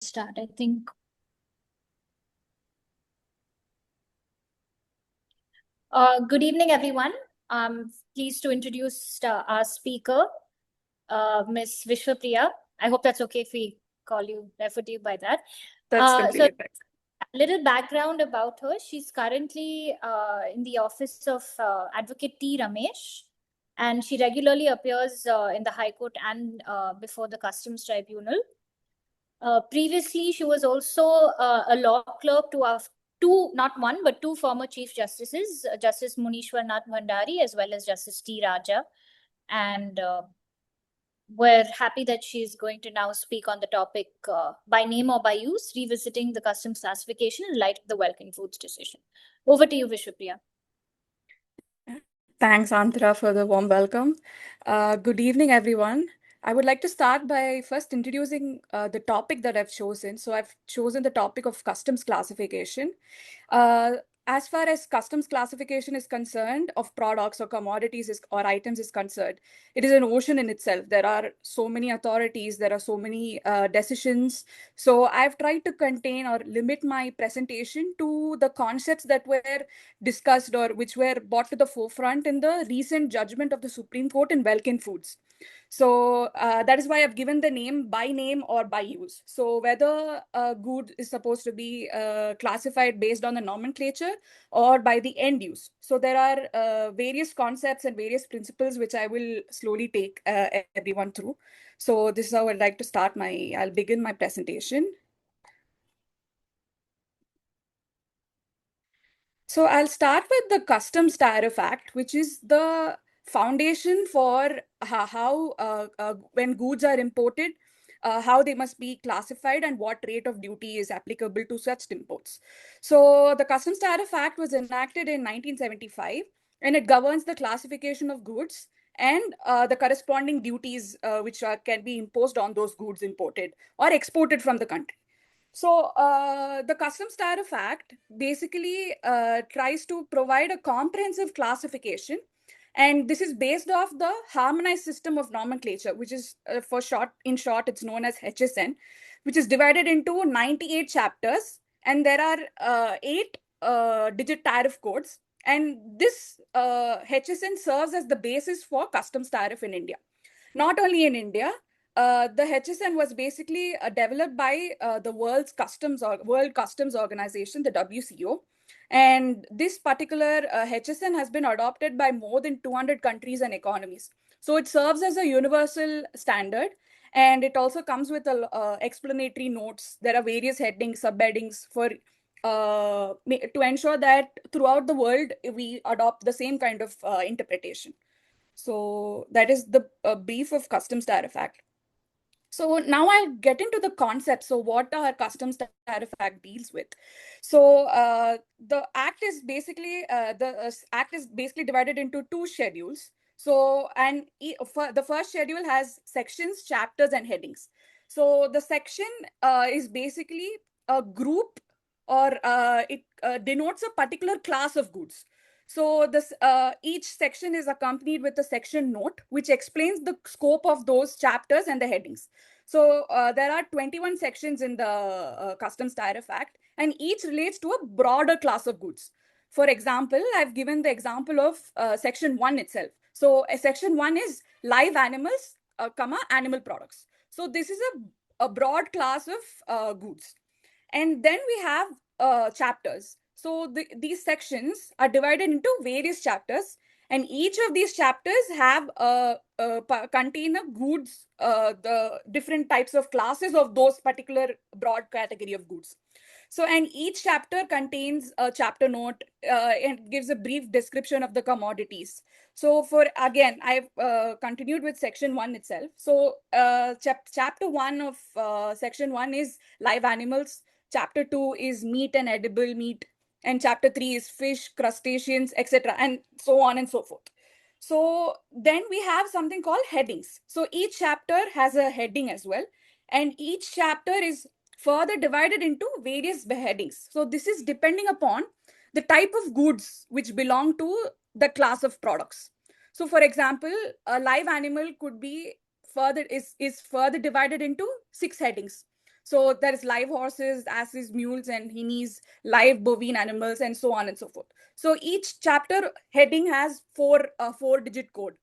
start, I think. Good evening, everyone. I'm pleased to introduce our speaker, Ms. Vishwapriya. I hope that's okay if we refer to you by that. That's So, completely fine. a little background about her. She's currently in the office of Advocate T. Ramesh, and she regularly appears in the High Court and before the Customs Tribunal. Previously, she was also a law clerk to our not one, but two former Chief Justices, Justice Munishwar Nath Bhandari as well as Justice T. Raja. And we're happy that she's going to now speak on the topic by name or by use, revisiting the customs classification in light of the Welkin Foods decision. Over to you, Vishwapriya. Thanks, Antara, for the warm welcome. Good evening, everyone. I would like to start by first introducing the topic that I've chosen. So I've chosen the topic of customs classification. As far as customs classification is concerned, of products or commodities or items is concerned, it is an ocean in itself. There are so many authorities, there are so many decisions. So I've tried to contain or limit my presentation to the concepts that were discussed or which were brought to the forefront in the recent judgment of the Supreme Court in Welkin Foods. So that is why I've given the name by name or by use. So whether a good is supposed to be classified based on the nomenclature or by the end use. So there are various concepts and various principles which I will slowly take everyone through. So this is how I'd like to start I'll begin my presentation. So I'll start with the Customs Tariff Act, which is the foundation for how when goods are imported, how they must be classified and what rate of duty is applicable to such imports. So the Customs Tariff Act was enacted in 1975, and it governs the classification of goods and the corresponding duties which can be imposed on those goods imported or exported from the country. So the Customs Tariff Act basically tries to provide a comprehensive classification, and this is based off the harmonized system of nomenclature, which is in short, it's known as HSN, which is divided into 98 chapters, and there are 8 digit tariff codes. And this HSN serves as the basis for customs tariff in India. Not only in India, the HSN was basically developed by the World Customs Organization, the WCO. And this particular HSN has been adopted by more than 200 countries and economies. So it serves as a universal standard. And it also comes with explanatory notes. There are various headings, subheadings to ensure that throughout the world, we adopt the same kind of interpretation. So that is the brief of Customs Tariff Act. So now I'll get into the concept. So what our Customs Tariff Act deals with. So the act is basically divided into 2 schedules. So the first schedule has sections, chapters, and headings. So the section is basically a group, or it denotes a particular class of goods. So each section is accompanied with a section note, which explains the scope of those chapters and the headings. So there are 21 sections in the Customs Tariff Act, and each relates to a broader class of goods. For example, I've given the example of section 1 itself. So section 1 is live animals, animal products. So this is a broad class of goods. And then we have chapters. So these sections are divided into various chapters, and each of these chapters have contain a goods, the different types of classes of those particular broad category of goods. So, and each chapter contains a chapter note and gives a brief description of the commodities. So I've continued with section 1 itself. So chapter 1 of section 1 is live animals. Chapter 2 is meat and edible meat. And chapter 3 is fish, crustaceans, etc. And so on and so forth. So then we have something called headings. So each chapter has a heading as well. And each chapter is further divided into various headings. So this is depending upon the type of goods which belong to the class of products. So for example, a live animal could be further divided into 6 headings. So there is live horses, asses, mules, and hinnies, live bovine animals, and so on and so forth. So each chapter heading has four-digit code.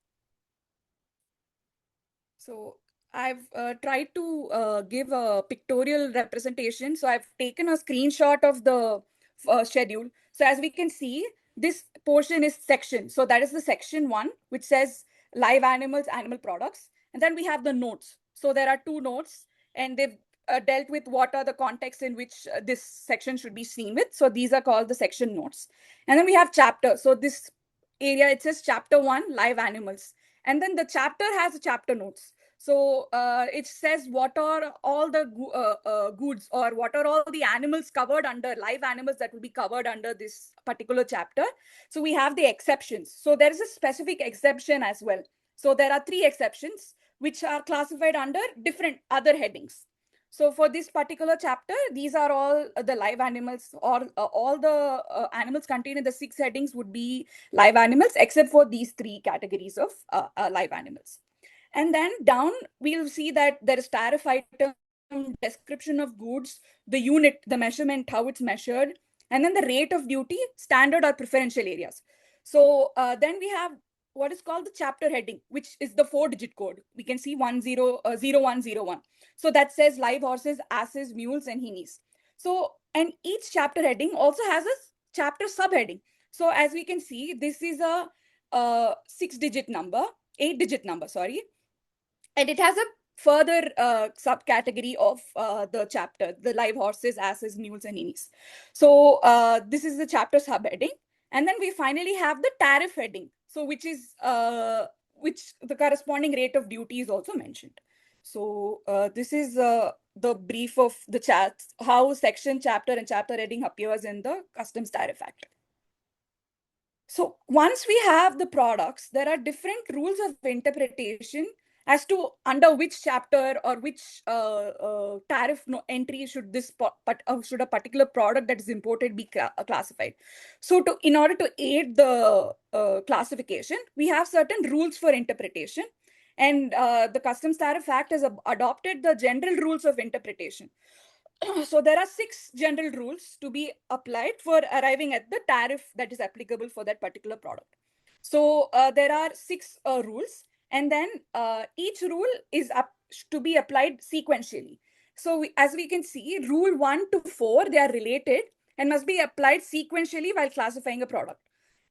So I've tried to give a pictorial representation. So I've taken a screenshot of the schedule. So as we can see, this portion is section. So that is the section 1, which says live animals, animal products. And then we have the notes. So there are 2 notes, and they've dealt with what are the contexts in which this section should be seen with. So these are called the section notes. And then we have chapter. So this area, it says chapter 1, live animals. And then the chapter has chapter notes. So it says what are all the goods, or what are all the animals covered under, live animals that will be covered under this particular chapter. So we have the exceptions. So there is a specific exception as well. So there are 3 exceptions which are classified under different other headings. So for this particular chapter, these are all the live animals, or all the animals contained in the 6 headings would be live animals, except for these 3 categories of live animals. And then down, we'll see that there is tariff item, description of goods, the unit, the measurement, how it's measured, and then the rate of duty, standard or preferential areas. So then we have what is called the chapter heading, which is the 4-digit code. We can see 0101. So that says live horses, asses, mules, and hinnies. So, and each chapter heading also has a chapter subheading. So as we can see, this is a 8-digit number, sorry. And it has a further subcategory of the chapter, the live horses, asses, mules, and hinnies. So this is the chapter subheading. And then we finally have the tariff heading. So which the corresponding rate of duty is also mentioned. So this is the brief of the chat, how section, chapter, and chapter heading appears in the Customs Tariff Act. So once we have the products, there are different rules of interpretation as to under which chapter or which tariff entry should should a particular product that is imported be classified. So in order to aid the classification, we have certain rules for interpretation, and the Customs Tariff Act has adopted the general rules of interpretation. So there are 6 general rules to be applied for arriving at the tariff that is applicable for that particular product. So there are 6 rules, and then each rule is to be applied sequentially. So as we can see, rule 1 to 4, they are related and must be applied sequentially while classifying a product.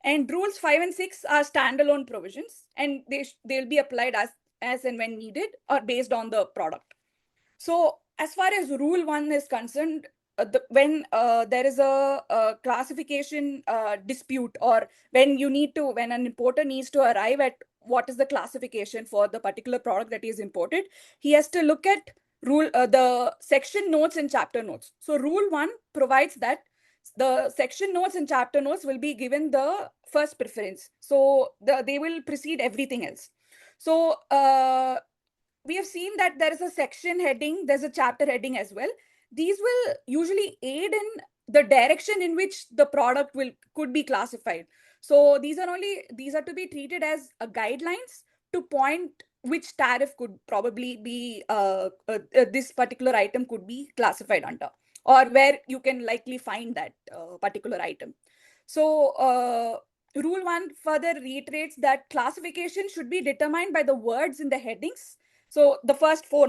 And rules 5 and 6 are standalone provisions, and they'll be applied as and when needed or based on the product. So as far as rule 1 is concerned, when there is a classification dispute, or when an importer needs to arrive at what is the classification for the particular product that is imported, he has to look at the section notes and chapter notes. So rule 1 provides that the section notes and chapter notes will be given the first preference. So they will precede everything else. So we have seen that there is a section heading, there's a chapter heading as well. These will usually aid in the direction in which the product could be classified. So these are to be treated as guidelines to point which tariff could probably be this particular item could be classified under, or where you can likely find that particular item. So rule 1 further reiterates that classification should be determined by the words in the headings. So the first 4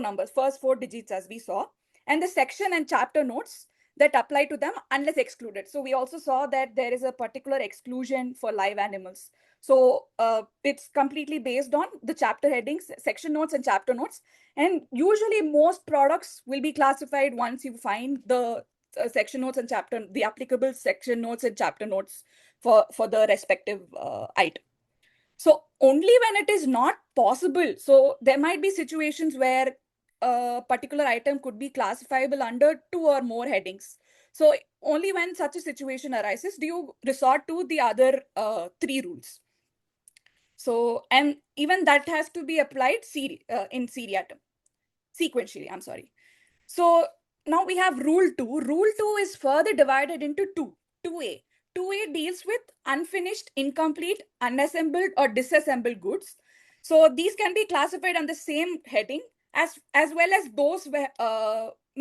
digits, as we saw, and the section and chapter notes that apply to them unless excluded. So we also saw that there is a particular exclusion for live animals. So it's completely based on the chapter headings, section notes, and chapter notes. And usually most products will be classified once you find the section notes and the applicable section notes and chapter notes for the respective item. So only when it is not possible, so there might be situations where a particular item could be classifiable under 2 or more headings. So only when such a situation arises do you resort to the other 3 rules. So, and even that has to be applied in seriatim, sequentially, I'm sorry. So now we have rule 2. Rule 2 is further divided into 2A. 2A deals with unfinished, incomplete, unassembled, or disassembled goods. So these can be classified on the same heading as well as those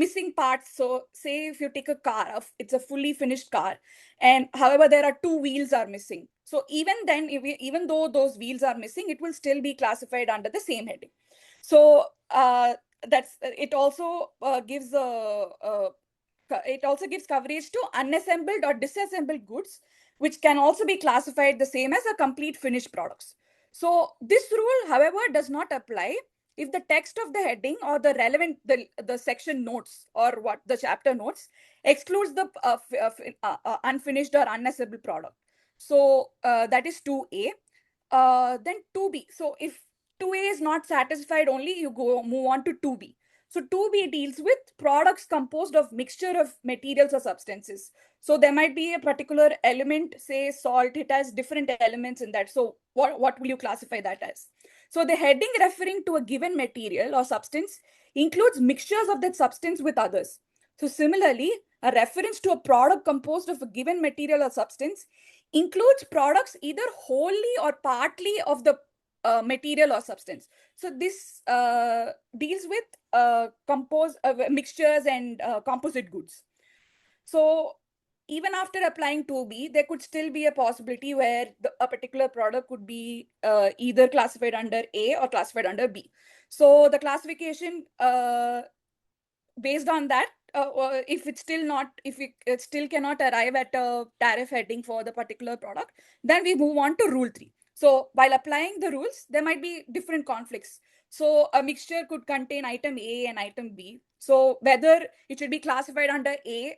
missing parts. So say if you take a car, it's a fully finished car, and however there are two wheels are missing. So even then, even though those wheels are missing, it will still be classified under the same heading. So that's it. Also gives it also gives coverage to unassembled or disassembled goods, which can also be classified the same as a complete finished products. So this rule, however, does not apply if the text of the heading or the relevant the section notes or what the chapter notes excludes the unfinished or unassembled product. So that is 2A. Then 2B. So if 2A is not satisfied only, you move on to 2B. So 2B deals with products composed of mixture of materials or substances. So there might be a particular element, say salt, it has different elements in that. So what will you classify that as? So the heading referring to a given material or substance includes mixtures of that substance with others. So similarly, a reference to a product composed of a given material or substance includes products either wholly or partly of the material or substance. So this deals with mixtures and composite goods. So even after applying 2B, there could still be a possibility where a particular product could be either classified under A or classified under B. So the classification based on that, if it's still not, if it still cannot arrive at a tariff heading for the particular product, then we move on to rule 3. So while applying the rules, there might be different conflicts. So a mixture could contain item A and item B. So whether it should be classified under A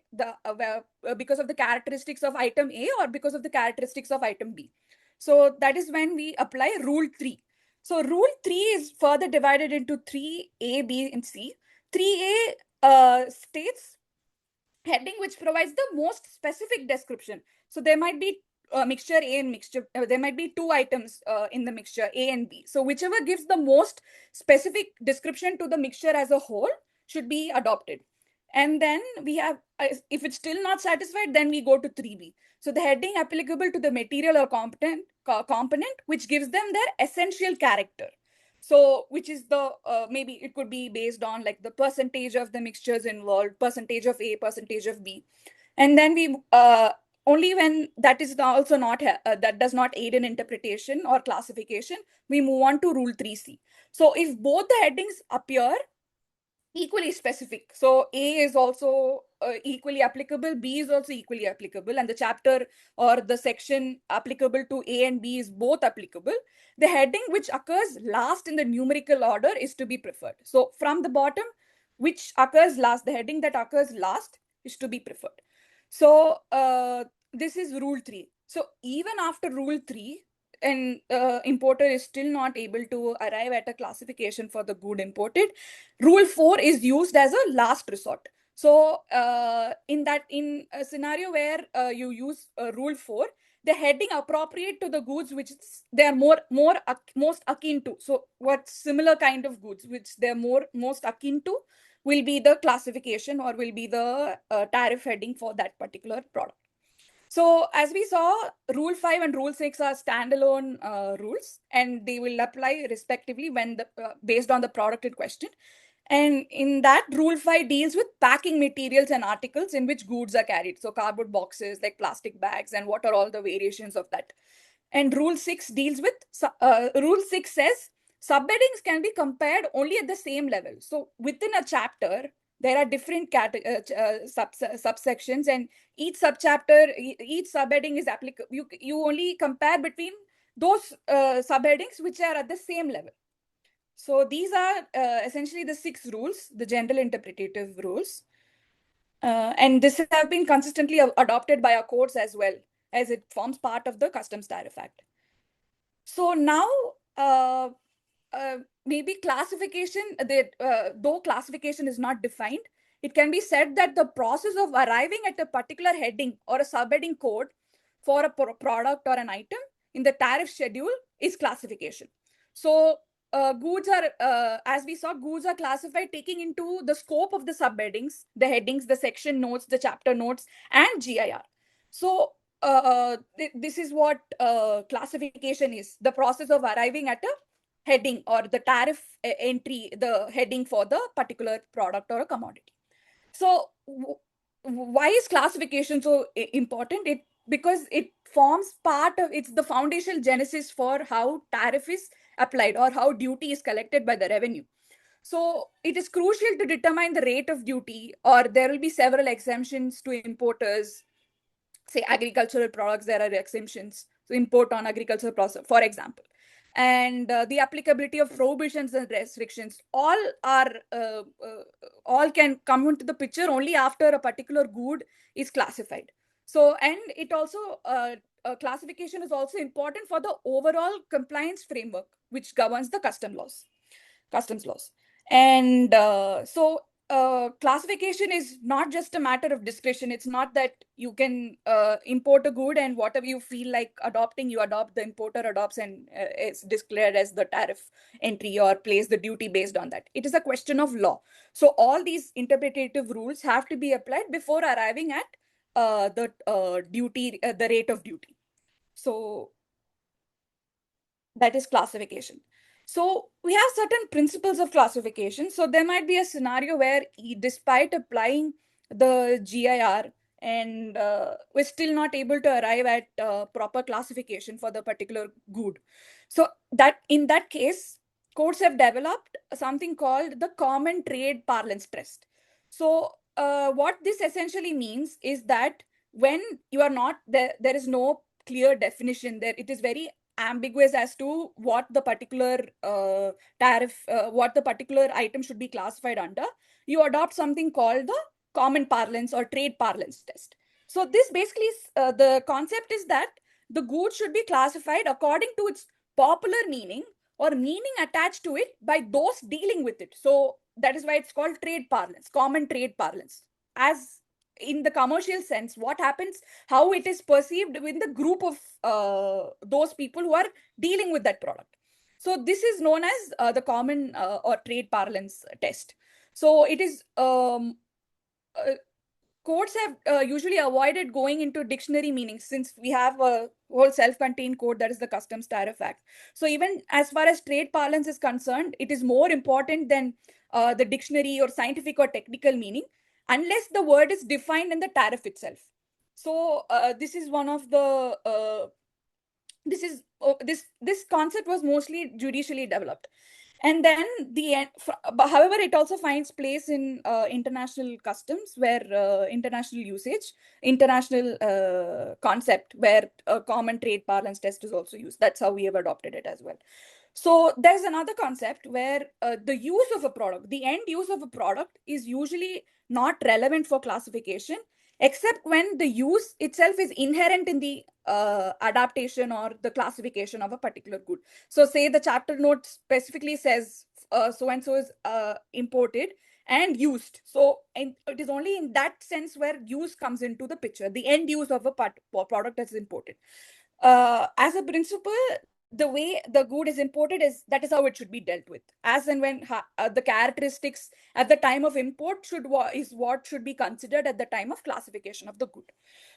because of the characteristics of item A or because of the characteristics of item B. So that is when we apply rule 3. So rule 3 is further divided into 3A, B, and C. 3A states heading which provides the most specific description. So there might be mixture A and mixture, there might be two items in the mixture A and B. So whichever gives the most specific description to the mixture as a whole should be adopted. And then we have, if it's still not satisfied, then we go to 3B. So the heading applicable to the material or component which gives them their essential character. So which is the maybe it could be based on like the percentage of the mixtures involved, percentage of A, percentage of B. And then we only when that is also not that does not aid in interpretation or classification, we move on to rule 3C. So if both the headings appear equally specific, so A is also equally applicable, B is also equally applicable, and the chapter or the section applicable to A and B is both applicable, the heading which occurs last in the numerical order is to be preferred. So from the bottom, which occurs last, the heading that occurs last is to be preferred. So this is rule 3. So even after rule 3, an importer is still not able to arrive at a classification for the good imported, rule 4 is used as a last resort. So in a scenario where you use rule 4, the heading appropriate to the goods which they are most akin to. So what similar kind of goods which they're most akin to will be the classification or will be the tariff heading for that particular product. So as we saw, Rule 5 and Rule 6 are standalone rules, and they will apply respectively when based on the product in question. And in that, Rule 5 deals with packing materials and articles in which goods are carried. So cardboard boxes, like plastic bags, and what are all the variations of that. And Rule 6 deals with, Rule 6 says, subheadings can be compared only at the same level. So within a chapter, there are different subsections, and each subchapter, each subheading is applicable. You only compare between those subheadings which are at the same level. So these are essentially the 6 rules, the general interpretative rules. And this have been consistently adopted by our courts as well, as it forms part of the Customs Tariff Act. So now, maybe classification, though classification is not defined, it can be said that the process of arriving at a particular heading or a subheading code for a product or an item in the tariff schedule is classification. So goods are, as we saw, goods are classified taking into the scope of the subheadings, the headings, the section notes, the chapter notes, and GIR. So this is what classification is, the process of arriving at a heading or the tariff entry, the heading for the particular product or a commodity. So why is classification so important? Because it forms part of, it's the foundational genesis for how tariff is applied or how duty is collected by the revenue. So it is crucial to determine the rate of duty, or there will be several exemptions to importers. Say agricultural products, there are exemptions to import on agricultural products, for example. And the applicability of prohibitions and restrictions all can come into the picture only after a particular good is classified. So, and it also classification is also important for the overall compliance framework which governs the customs laws. And classification is not just a matter of discretion. It's not that you can import a good and whatever you feel like adopting, you adopt, the importer adopts, and it's declared as the tariff entry or place the duty based on that. It is a question of law. So all these interpretative rules have to be applied before arriving at the rate of duty. So that is classification. So we have certain principles of classification. So there might be a scenario where despite applying the GIR, and we're still not able to arrive at proper classification for the particular good. So that in that case, courts have developed something called the common trade parlance test. So what this essentially means is that when you are not there, there is no clear definition there. It is very ambiguous as to what the particular what the particular item should be classified under. You adopt something called the common parlance or trade parlance test. So this basically the concept is that the good should be classified according to its popular meaning or meaning attached to it by those dealing with it. So that is why it's called trade parlance, common trade parlance. As in the commercial sense, what happens, how it is perceived within the group of those people who are dealing with that product. So this is known as the common or trade parlance test. So it is courts have usually avoided going into dictionary meanings, since we have a whole self-contained code, that is the Customs Tariff Act. So even as far as trade parlance is concerned, it is more important than the dictionary or scientific or technical meaning, unless the word is defined in the tariff itself. So this is one of the this concept was mostly judicially developed. And then however, it also finds place in international customs, where international usage, international concept, where a common trade parlance test is also used. That's how we have adopted it as well. So there's another concept where the use of a product, the end use of a product, is usually not relevant for classification, except when the use itself is inherent in the adaptation or the classification of a particular good. So say the chapter note specifically says so and so is imported and used. So and it is only in that sense where use comes into the picture, the end use of a product that's imported. As a principle, the way the good is imported is, that is how it should be dealt with, as and when the characteristics at the time of import is what should be considered at the time of classification of the good.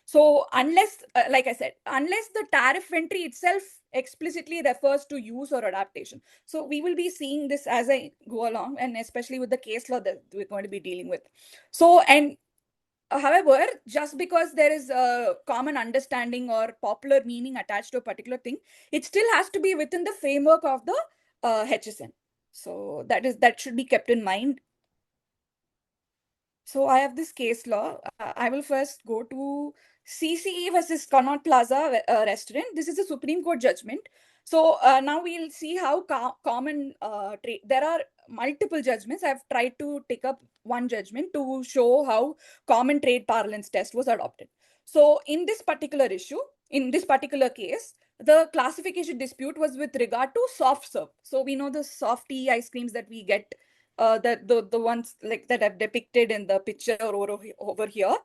So unless like I said, unless the tariff entry itself explicitly refers to use or adaptation. So we will be seeing this as I go along, and especially with the case law that we're going to be dealing with. So, and however, just because there is a common understanding or popular meaning attached to a particular thing, it still has to be within the framework of the HSN. So that should be kept in mind. So I have this case law. I will first go to CCE versus Connaught Plaza restaurant. This is a Supreme Court judgment. So now we'll see how common trade. There are multiple judgments. I've tried to take up one judgment to show how common trade parlance test was adopted. So in this particular issue, in this particular case, the classification dispute was with regard to soft serve. So we know the softy ice creams that we get, the ones like that I've depicted in the picture over here.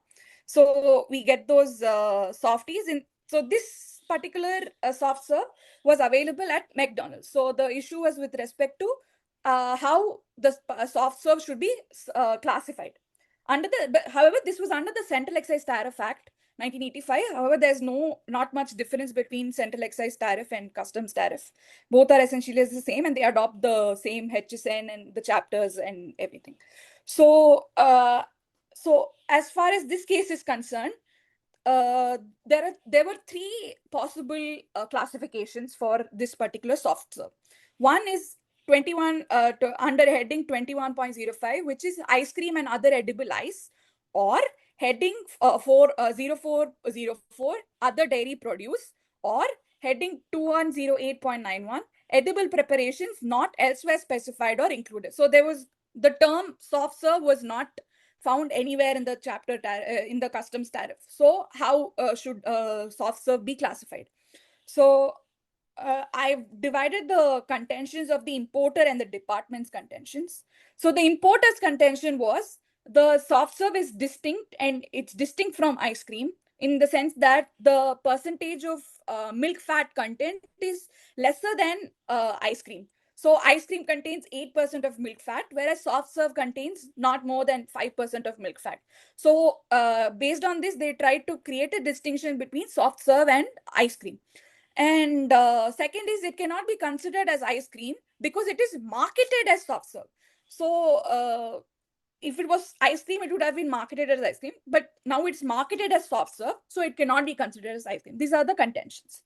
So we get those softies in. So this particular soft serve was available at McDonald's. So the issue was with respect to how the soft serve should be classified. However, this was under the Central Excise Tariff Act 1985. However, there's not much difference between Central Excise Tariff and Customs Tariff. Both are essentially the same, and they adopt the same HSN and the chapters and everything. So So as far as this case is concerned, there were three possible classifications for this particular soft serve. One is 21 under heading 21.05, which is ice cream and other edible ice, or heading 0404 other dairy produce, or heading 2108.91 edible preparations not elsewhere specified or included. So there was the term soft serve was not found anywhere in the chapter in the customs tariff. So how should soft serve be classified? So I've divided the contentions of the importer and the department's contentions. So the importer's contention was the soft serve is distinct, and it's distinct from ice cream in the sense that the percentage of milk fat content is lesser than ice cream. So ice cream contains 8% of milk fat, whereas soft serve contains not more than 5% of milk fat. So based on this, they tried to create a distinction between soft serve and ice cream. And second is it cannot be considered as ice cream because it is marketed as soft serve. So if it was ice cream, it would have been marketed as ice cream, but now it's marketed as soft serve, so it cannot be considered as ice cream. These are the contentions.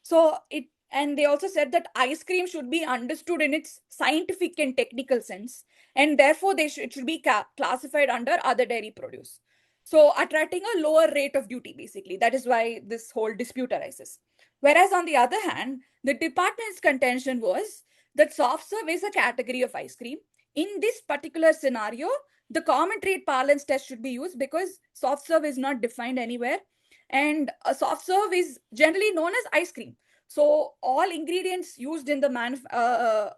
So it, and they also said that ice cream should be understood in its scientific and technical sense, and therefore it should be classified under other dairy produce. So attracting a lower rate of duty, basically. That is why this whole dispute arises. Whereas on the other hand, the department's contention was that soft serve is a category of ice cream. In this particular scenario, the common trade parlance test should be used because soft serve is not defined anywhere, and a soft serve is generally known as ice cream. So all ingredients used in the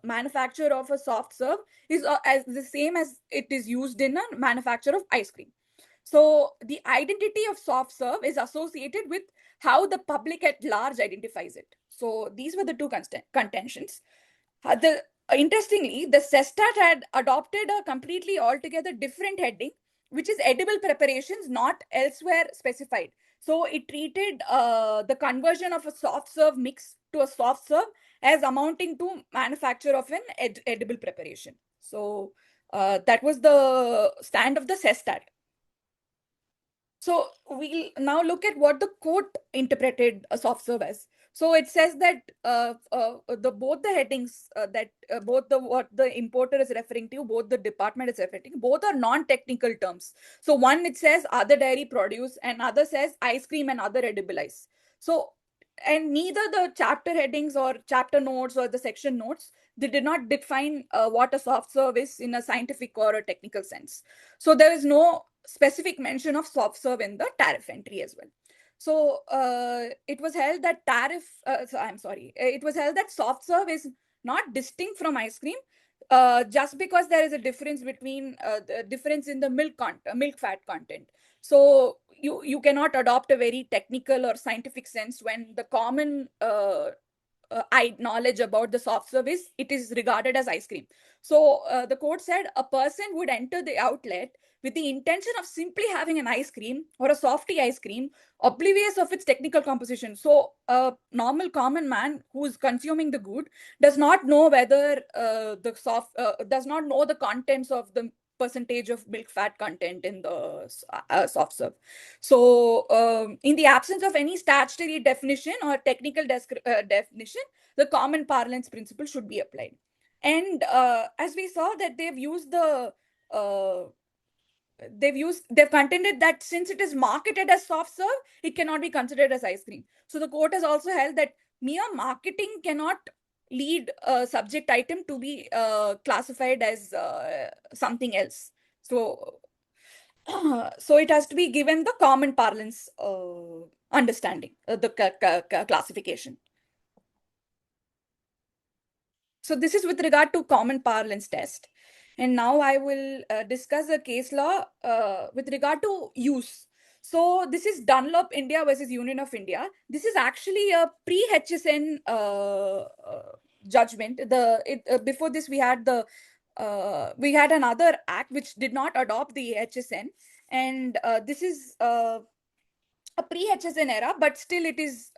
manufacture of a soft serve is as the same as it is used in a manufacture of ice cream. So the identity of soft serve is associated with how the public at large identifies it. So these were the two contentions. Interestingly, the CESTAT had adopted a completely altogether different heading, which is edible preparations not elsewhere specified. So it treated the conversion of a soft serve mix to a soft serve as amounting to manufacture of an edible preparation. So that was the stand of the CESTAT. So we'll now look at what the court interpreted a soft serve as. So it says that both the headings that both the what the importer is referring to, both the department is referring to, both are non-technical terms. So one it says other dairy produce, and other says ice cream and other edible ice. So and neither the chapter headings or chapter notes or the section notes, they did not define what a soft serve is in a scientific or a technical sense. So there is no specific mention of soft serve in the tariff entry as well. So it was held that it was held that soft serve is not distinct from ice cream just because there is a difference between the difference in the milk fat content. So you cannot adopt a very technical or scientific sense when the common knowledge about the soft service, it is regarded as ice cream. So the court said a person would enter the outlet with the intention of simply having an ice cream or a softy ice cream, oblivious of its technical composition. So a normal common man who's consuming the good does not know whether does not know the contents of the percentage of milk fat content in the soft serve. So in the absence of any statutory definition or technical definition, the common parlance principle should be applied. And as we saw that they've contended that since it is marketed as soft serve, it cannot be considered as ice cream. So the court has also held that mere marketing cannot lead a subject item to be classified as something else. So so it has to be given the common parlance understanding, the classification. So this is with regard to common parlance test. And now I will discuss a case law with regard to use. So this is Dunlop India versus Union of India. This is actually a pre-HSN judgment. Before this we had another act which did not adopt the HSN, and this is a pre-HSN era, but still it is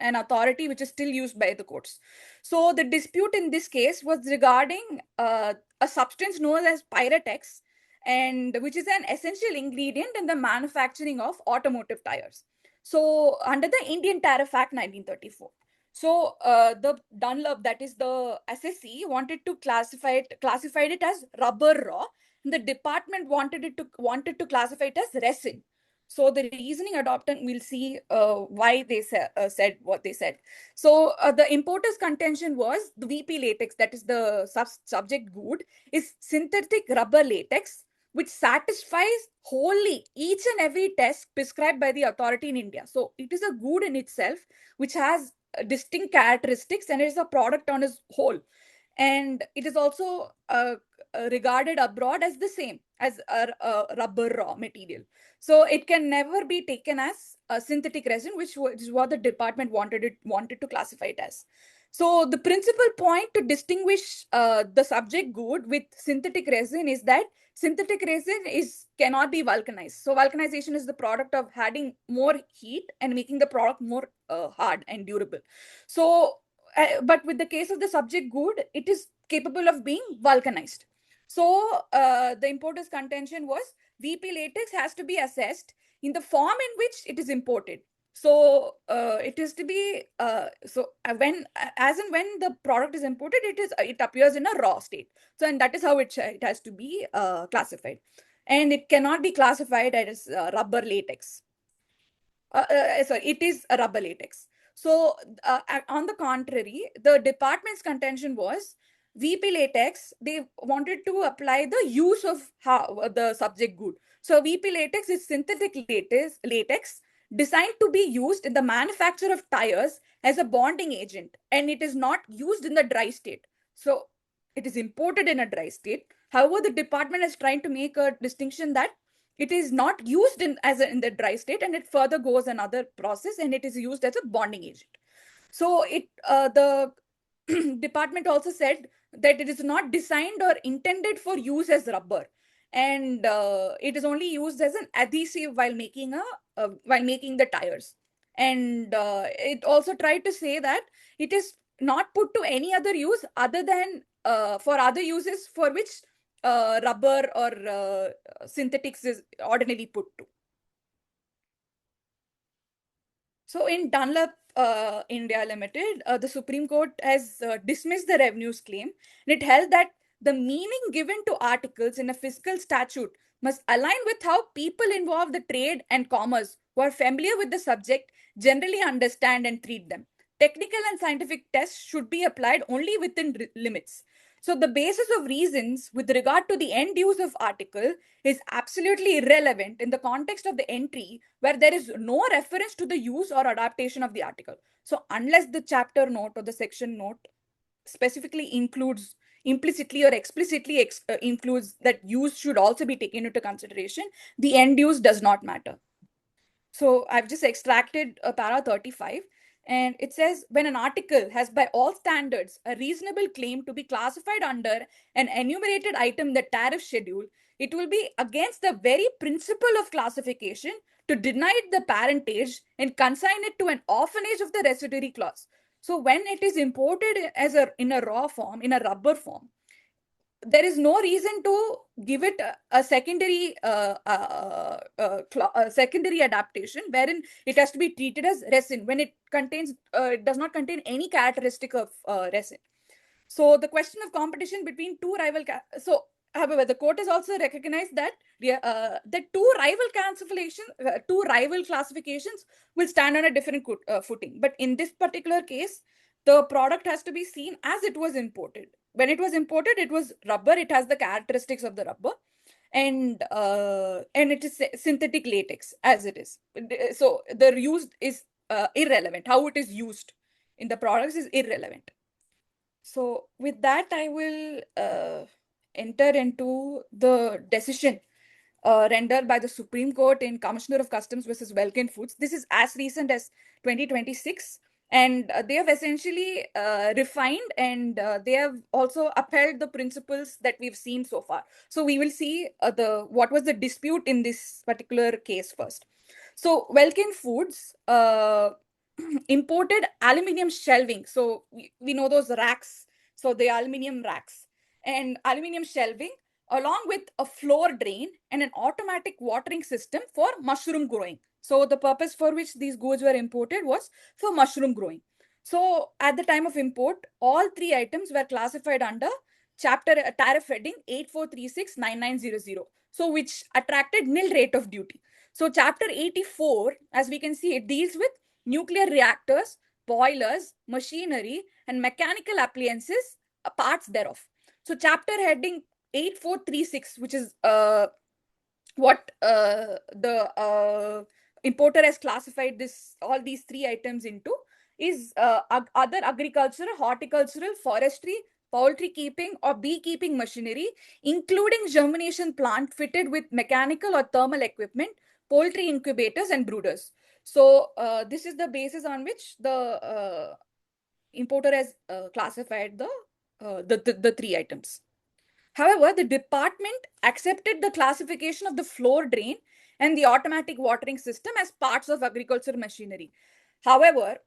an authority which is still used by the courts. So the dispute in this case was regarding a substance known as Pyretex, and which is an essential ingredient in the manufacturing of automotive tires. So under the Indian Tariff Act 1934. So the Dunlop, that is the SSC, wanted to classified it as rubber raw. The department wanted to classify it as resin. So the reasoning adopted, we'll see why they said what they said. So the importer's contention was the VP latex, that is the subject good, is synthetic rubber latex, which satisfies wholly each and every test prescribed by the authority in India. So it is a good in itself, which has distinct characteristics, and it is a product on its whole. And it is also regarded abroad as the same as a rubber raw material. So it can never be taken as a synthetic resin, which is what the department wanted to classify it as. So the principal point to distinguish the subject good with synthetic resin is that synthetic resin cannot be vulcanized. So vulcanization is the product of adding more heat and making the product more hard and durable. So, but with the case of the subject good, it is capable of being vulcanized. So the importer's contention was VP latex has to be assessed in the form in which it is imported. So it is to be when as and when the product is imported, it appears in a raw state. So and that is how it has to be classified, and it cannot be classified as rubber latex. Sorry, it is a rubber latex. So on the contrary, the department's contention was VP latex. They wanted to apply the use of the subject good. So VP latex is synthetic latex designed to be used in the manufacture of tires as a bonding agent, and it is not used in the dry state. So it is imported in a dry state. However, the department is trying to make a distinction that it is not used in the dry state, and it further goes another process, and it is used as a bonding agent. So the department also said that it is not designed or intended for use as rubber, and it is only used as an adhesive while making the tires. And it also tried to say that it is not put to any other use other than for other uses for which rubber or synthetics is ordinarily put to. So in Dunlop India Limited, the Supreme Court has dismissed the revenues claim, and it held that the meaning given to articles in a fiscal statute must align with how people involved in the trade and commerce who are familiar with the subject generally understand and treat them. Technical and scientific tests should be applied only within limits. So the basis of reasons with regard to the end use of article is absolutely irrelevant in the context of the entry where there is no reference to the use or adaptation of the article. So unless the chapter note or the section note specifically includes implicitly or explicitly includes that use should also be taken into consideration, the end use does not matter. So I've just extracted para 35. And it says, when an article has by all standards a reasonable claim to be classified under an enumerated item in the tariff schedule, it will be against the very principle of classification to deny it the parentage and consign it to an orphanage of the residuary clause. So when it is imported in a raw form, in a rubber form, there is no reason to give it a secondary secondary adaptation wherein it has to be treated as resin when it does not contain any characteristic of resin. So the question of competition between two rival however, the court has also recognized that the two rival classifications will stand on a different footing. But in this particular case, the product has to be seen as it was imported. When it was imported, it was rubber. It has the characteristics of the rubber, and it is synthetic latex as it is. So the use is irrelevant. How it is used in the products is irrelevant. So with that, I will enter into the decision rendered by the Supreme Court in Commissioner of Customs versus Welkin Foods. This is as recent as 2026. And they have essentially refined, and they have also upheld the principles that we've seen so far. So we will see what was the dispute in this particular case first. So Welkin Foods imported aluminium shelving. So we know those racks. So the aluminium racks and aluminium shelving along with a floor drain and an automatic watering system for mushroom growing. So the purpose for which these goods were imported was for mushroom growing. So at the time of import, all three items were classified under chapter tariff heading 84369900. So which attracted nil rate of duty. So chapter 84, as we can see, it deals with nuclear reactors, boilers, machinery, and mechanical appliances, parts thereof. So chapter heading 8436, which is what the importer has classified all these three items into, is other agricultural, horticultural, forestry, poultry keeping or beekeeping machinery, including germination plant fitted with mechanical or thermal equipment, poultry incubators and brooders. So this is the basis on which the importer has classified the three items. However, the department accepted the classification of the floor drain and the automatic watering system as parts of agricultural machinery. However,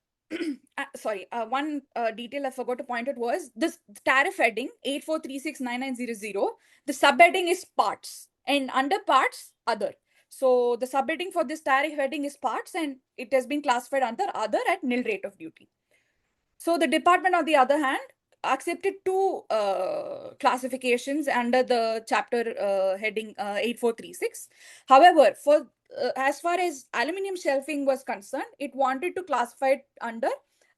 one detail I forgot to point out was this tariff heading 84369900. The subheading is parts, and under parts, other. So the subheading for this tariff heading is parts, and it has been classified under other at nil rate of duty. So the department, on the other hand, accepted two classifications under the chapter heading 8436. However, for as far as aluminium shelving was concerned, it wanted to classify it under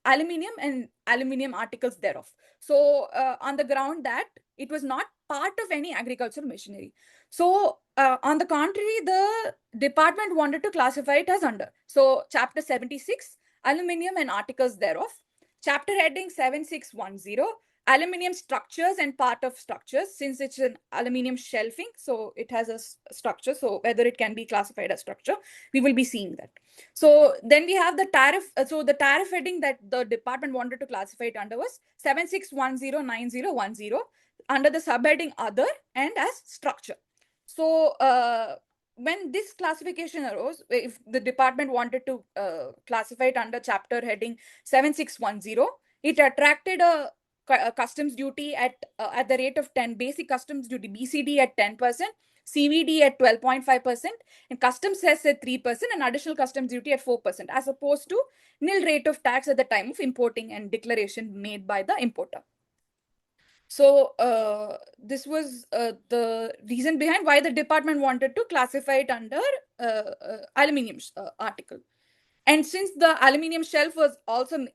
aluminium and aluminium articles thereof. So on the ground that it was not part of any agricultural machinery. So on the contrary, the department wanted to classify it as under. So chapter 76, aluminium and articles thereof. Chapter heading 7610, aluminium structures and part of structures. Since it's an aluminium shelving, so it has a structure. So whether it can be classified as structure, we will be seeing that. So then we have the tariff. So the tariff heading that the department wanted to classify it under was 76109010 under the subheading other and as structure. So when this classification arose, if the department wanted to classify it under chapter heading 7610, it attracted a customs duty at the rate of 10, basic customs duty BCD at 10%, CVD at 12.5%, and customs cess at 3%, and additional customs duty at 4%, as opposed to nil rate of tax at the time of importing and declaration made by the importer. So this was the reason behind why the department wanted to classify it under aluminium article. And since the aluminium shelf was also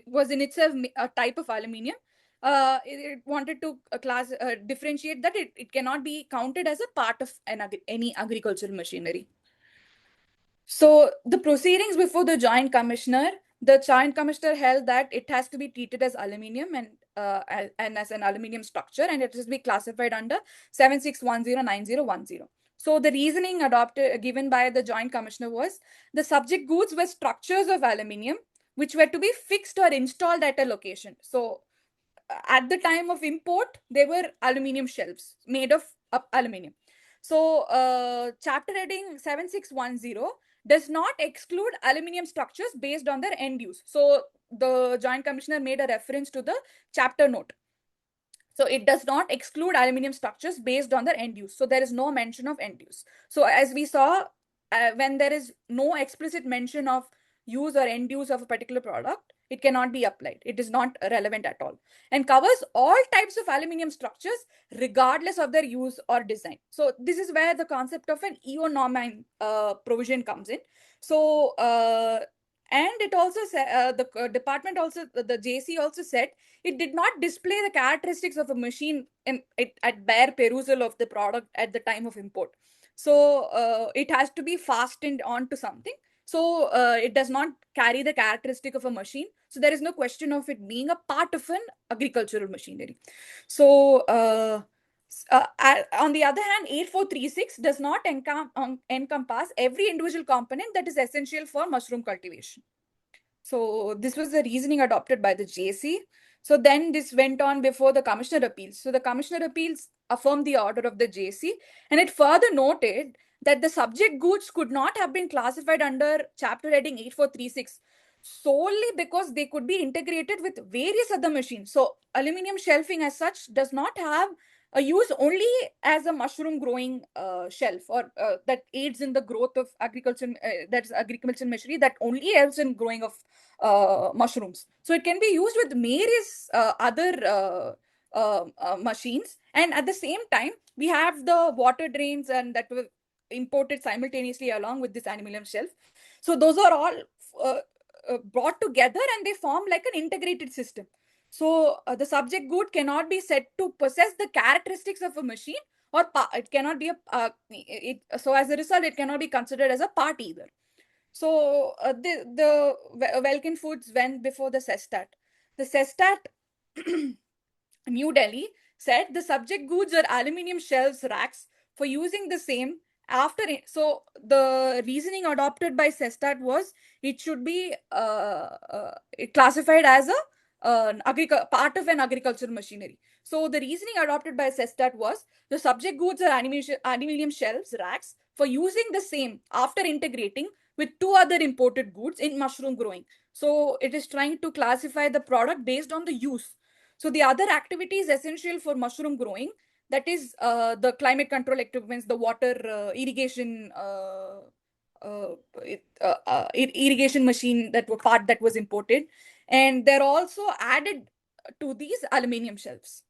was in itself a type of aluminium, it wanted to differentiate that it cannot be counted as a part of any agricultural machinery. So the proceedings before the Joint Commissioner held that it has to be treated as aluminium and as an aluminium structure, and it has to be classified under 76109010. So the reasoning given by the Joint Commissioner was the subject goods were structures of aluminium which were to be fixed or installed at a location. So at the time of import, they were aluminium shelves made of aluminium. So chapter heading 7610 does not exclude aluminium structures based on their end use. So the Joint Commissioner made a reference to the chapter note. So it does not exclude aluminium structures based on their end use. So there is no mention of end use. So as we saw, when there is no explicit mention of use or end use of a particular product, it cannot be applied. It is not relevant at all, and covers all types of aluminium structures regardless of their use or design. So this is where the concept of an EO norm provision comes in. So and it also said the department also, the JC also said it did not display the characteristics of a machine at bare perusal of the product at the time of import. So it has to be fastened onto something. So it does not carry the characteristic of a machine. So there is no question of it being a part of an agricultural machinery. So on the other hand, 8436 does not encompass every individual component that is essential for mushroom cultivation. So this was the reasoning adopted by the JC. So then this went on before the Commissioner Appeals. So the Commissioner Appeals affirmed the order of the JC, and it further noted that the subject goods could not have been classified under chapter heading 8436 solely because they could be integrated with various other machines. So aluminium shelving as such does not have used only as a mushroom growing shelf, or that aids in the growth of agriculture, that's agriculture machinery that only helps in growing of mushrooms. So it can be used with various other machines. And at the same time, we have the water drains and that were imported simultaneously along with this animalium shelf. So those are all uh, brought together and they form like an integrated system. So the subject good cannot be said to possess the characteristics of a machine, or it cannot be a so as a result it cannot be considered as a part either. So the Welkin Foods went before the CESTAT. The CESTAT New Delhi said the subject goods are aluminium shelves racks for using the same after it. So the reasoning adopted by CESTAT was it should be classified as a part of an agricultural machinery. So the reasoning adopted by CESTAT was the subject goods are aluminium shelves racks for using the same after integrating with two other imported goods in mushroom growing. So it is trying to classify the product based on the use. So the other activities essential for mushroom growing, that is the climate control equipments, the water irrigation uh, irrigation machine that were part that was imported, and they're also added to these aluminium shelves.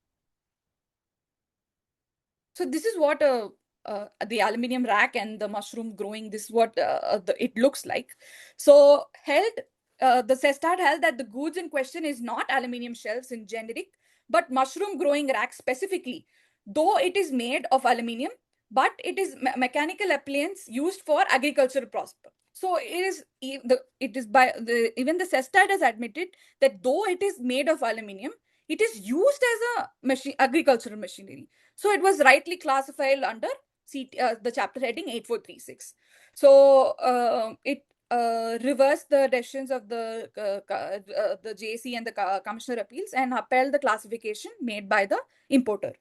So this is what the aluminium rack and the mushroom growing, this is what it looks like. So the CESTAT held that the goods in question is not aluminium shelves in generic, but mushroom growing rack specifically, though it is made of aluminium, but it is mechanical appliance used for agricultural prosper. So it is by the even the CESTAT has admitted that though it is made of aluminium, it is used as a agricultural machinery. So it was rightly classified under the chapter heading 8436. So it reversed the decisions of the JC and the Commissioner Appeals and upheld the classification made by the importer.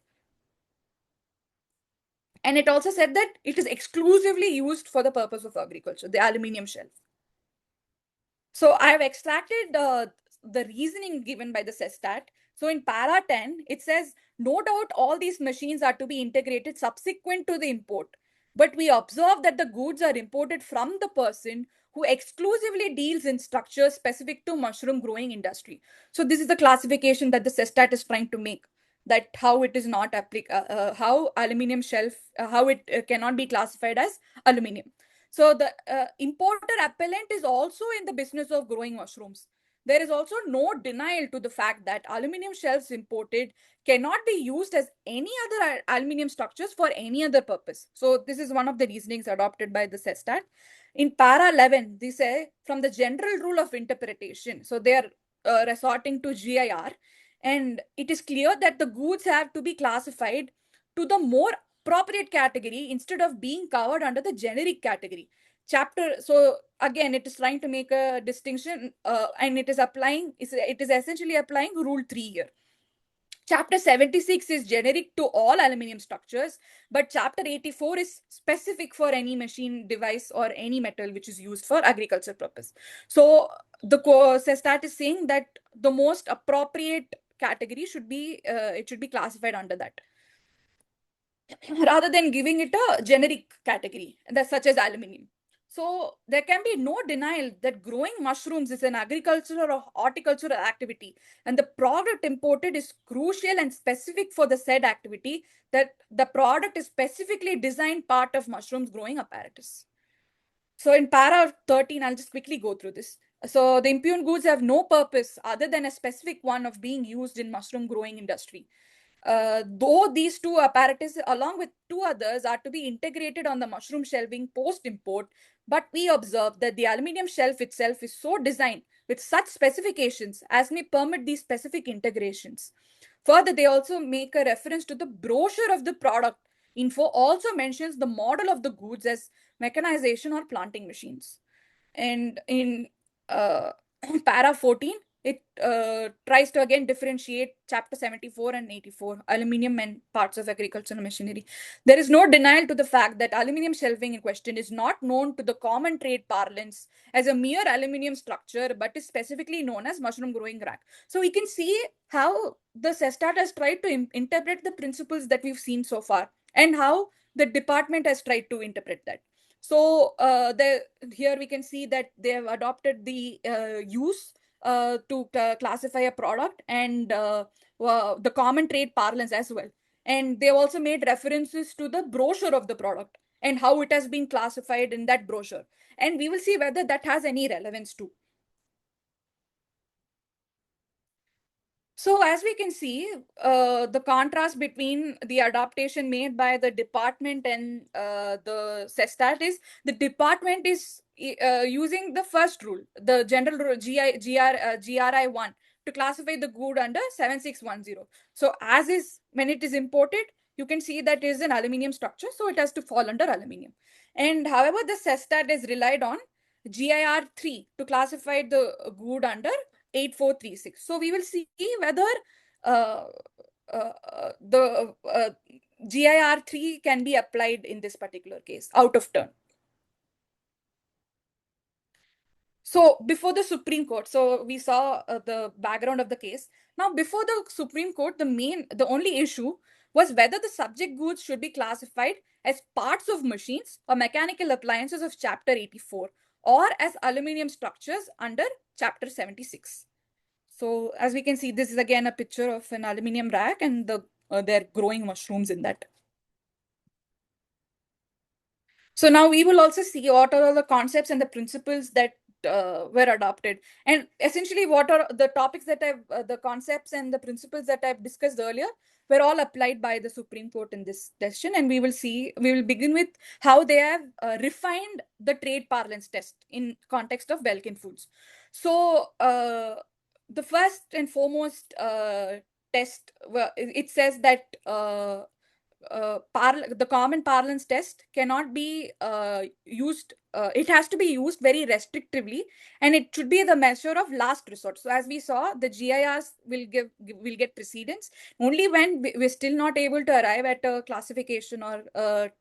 And it also said that it is exclusively used for the purpose of agriculture, the aluminium shelf. So I have extracted the reasoning given by the CESTAT. So in para 10, it says, no doubt all these machines are to be integrated subsequent to the import. But we observe that the goods are imported from the person who exclusively deals in structures specific to mushroom growing industry. So this is the classification that the CESTAT is trying to make, that how it is not how aluminium shelf, how it cannot be classified as aluminium. So the importer appellant is also in the business of growing mushrooms. There is also no denial to the fact that aluminium shelves imported cannot be used as any other aluminium structures for any other purpose. So this is one of the reasonings adopted by the CESTAT. In para 11, they say from the general rule of interpretation. So they are resorting to GIR, and it is clear that the goods have to be classified to the more appropriate category instead of being covered under the generic category. So again, it is trying to make a distinction, and it is essentially applying rule 3 here. Chapter 76 is generic to all aluminium structures, but chapter 84 is specific for any machine, device, or any metal which is used for agriculture purpose. So the CESTAT is saying that the most appropriate category should be classified under that, rather than giving it a generic category that's such as aluminium. So there can be no denial that growing mushrooms is an agricultural or horticultural activity, and the product imported is crucial and specific for the said activity, that the product is specifically designed part of mushrooms growing apparatus. So in para 13, I'll just quickly go through this. So the impugned goods have no purpose other than a specific one of being used in mushroom growing industry. Though these two apparatus along with two others are to be integrated on the mushroom shelving post-import, but we observe that the aluminium shelf itself is so designed with such specifications as may permit these specific integrations. Further, they also make a reference to the brochure of the product. Info also mentions the model of the goods as mechanization or planting machines. And in para 14, it tries to again differentiate Chapter 74 and 84, aluminium and parts of agricultural machinery. There is no denial to the fact that aluminium shelving in question is not known to the common trade parlance as a mere aluminium structure, but is specifically known as mushroom growing rack. So we can see how the CESTAT has tried to interpret the principles that we've seen so far, and how the department has tried to interpret that. So here we can see that they have adopted the use to classify a product, and the common trade parlance as well. And they've also made references to the brochure of the product and how it has been classified in that brochure. And we will see whether that has any relevance too. So as we can see, the contrast between the adaptation made by the department and the CESTAT is the department is using the first rule, the general rule GRI 1, to classify the good under 7610. So as is when it is imported, you can see that it is an aluminium structure, so it has to fall under aluminium. And however, the CESTAT is relied on GIR 3 to classify the good under 8436. So we will see whether uh, the GIR 3 can be applied in this particular case out of turn. So before the Supreme Court, so we saw the background of the case. Now before the Supreme Court, the only issue was whether the subject goods should be classified as parts of machines or mechanical appliances of Chapter 84, or as aluminium structures under Chapter 76. So as we can see, this is again a picture of an aluminium rack, and they're growing mushrooms in that. So now we will also see what are all the concepts and the principles that were adopted. And essentially what are the topics that the concepts and the principles that I've discussed earlier were all applied by the Supreme Court in this session. And we will begin with how they have refined the trade parlance test in context of Belkin Foods. So the first and foremost test, it says that the common parlance test cannot be used. It has to be used very restrictively, and it should be the measure of last resort. So as we saw, the GIRs will get precedence only when we're still not able to arrive at a classification or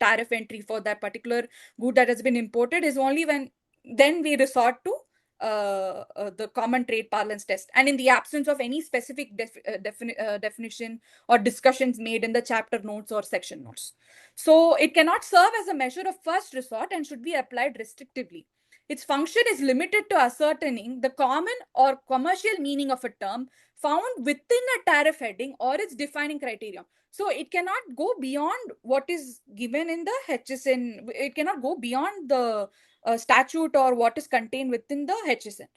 tariff entry for that particular good that has been imported, is only when then we resort to the common trade parlance test. And in the absence of any specific definition or discussions made in the chapter notes or section notes. So it cannot serve as a measure of first resort and should be applied restrictively. Its function is limited to ascertaining the common or commercial meaning of a term found within a tariff heading or its defining criteria. So it cannot go beyond what is given in the HSN. It cannot go beyond the statute or what is contained within the HSN.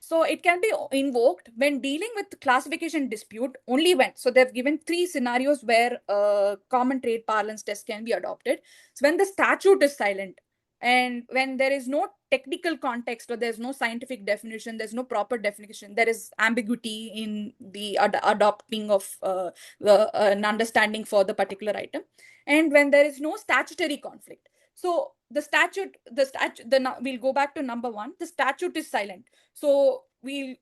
So it can be invoked when dealing with classification dispute only when. So they've given three scenarios where common trade parlance test can be adopted. So when the statute is silent, and when there is no technical context or there's no scientific definition, there's no proper definition, there is ambiguity in the adopting of an understanding for the particular item, and when there is no statutory conflict. So we'll go back to number one. The statute is silent. So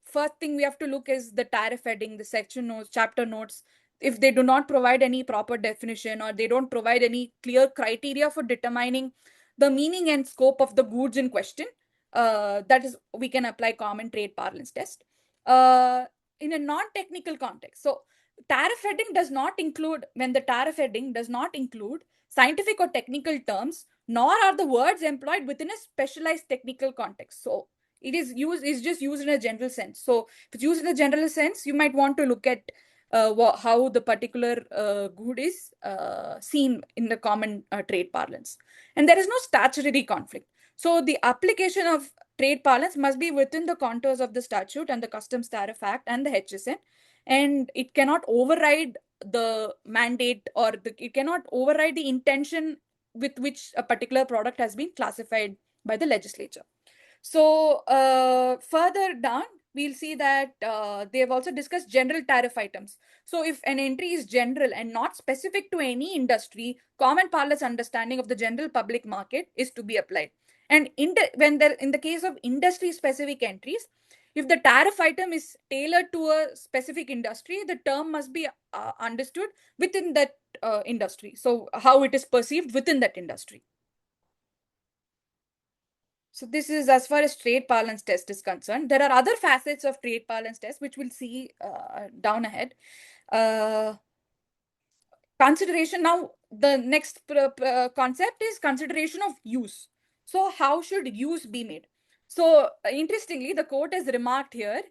first thing we have to look is the tariff heading, the section notes, chapter notes. If they do not provide any proper definition, or they don't provide any clear criteria for determining the meaning and scope of the goods in question, that is, we can apply common trade parlance test in a non-technical context. So tariff heading does not include, when the tariff heading does not include scientific or technical terms, nor are the words employed within a specialized technical context. So is just used in a general sense. So if it's used in a general sense, you might want to look at how the particular good is seen in the common trade parlance. And there is no statutory conflict. So the application of trade parlance must be within the contours of the statute and the Customs Tariff Act and the HSN, and it cannot override the mandate, or it cannot override the intention with which a particular product has been classified by the legislature. So further down, we'll see that they have also discussed general tariff items. So if an entry is general and not specific to any industry, common parlance understanding of the general public market is to be applied. And in the case of industry specific entries, If the tariff item is tailored to a specific industry, the term must be understood within that industry. So how it is perceived within that industry. So this is as far as trade parlance test is concerned. There are other facets of trade parlance test, which we'll see down ahead. Consideration now, the next concept is consideration of use. So how should use be made? So interestingly, the court has remarked here,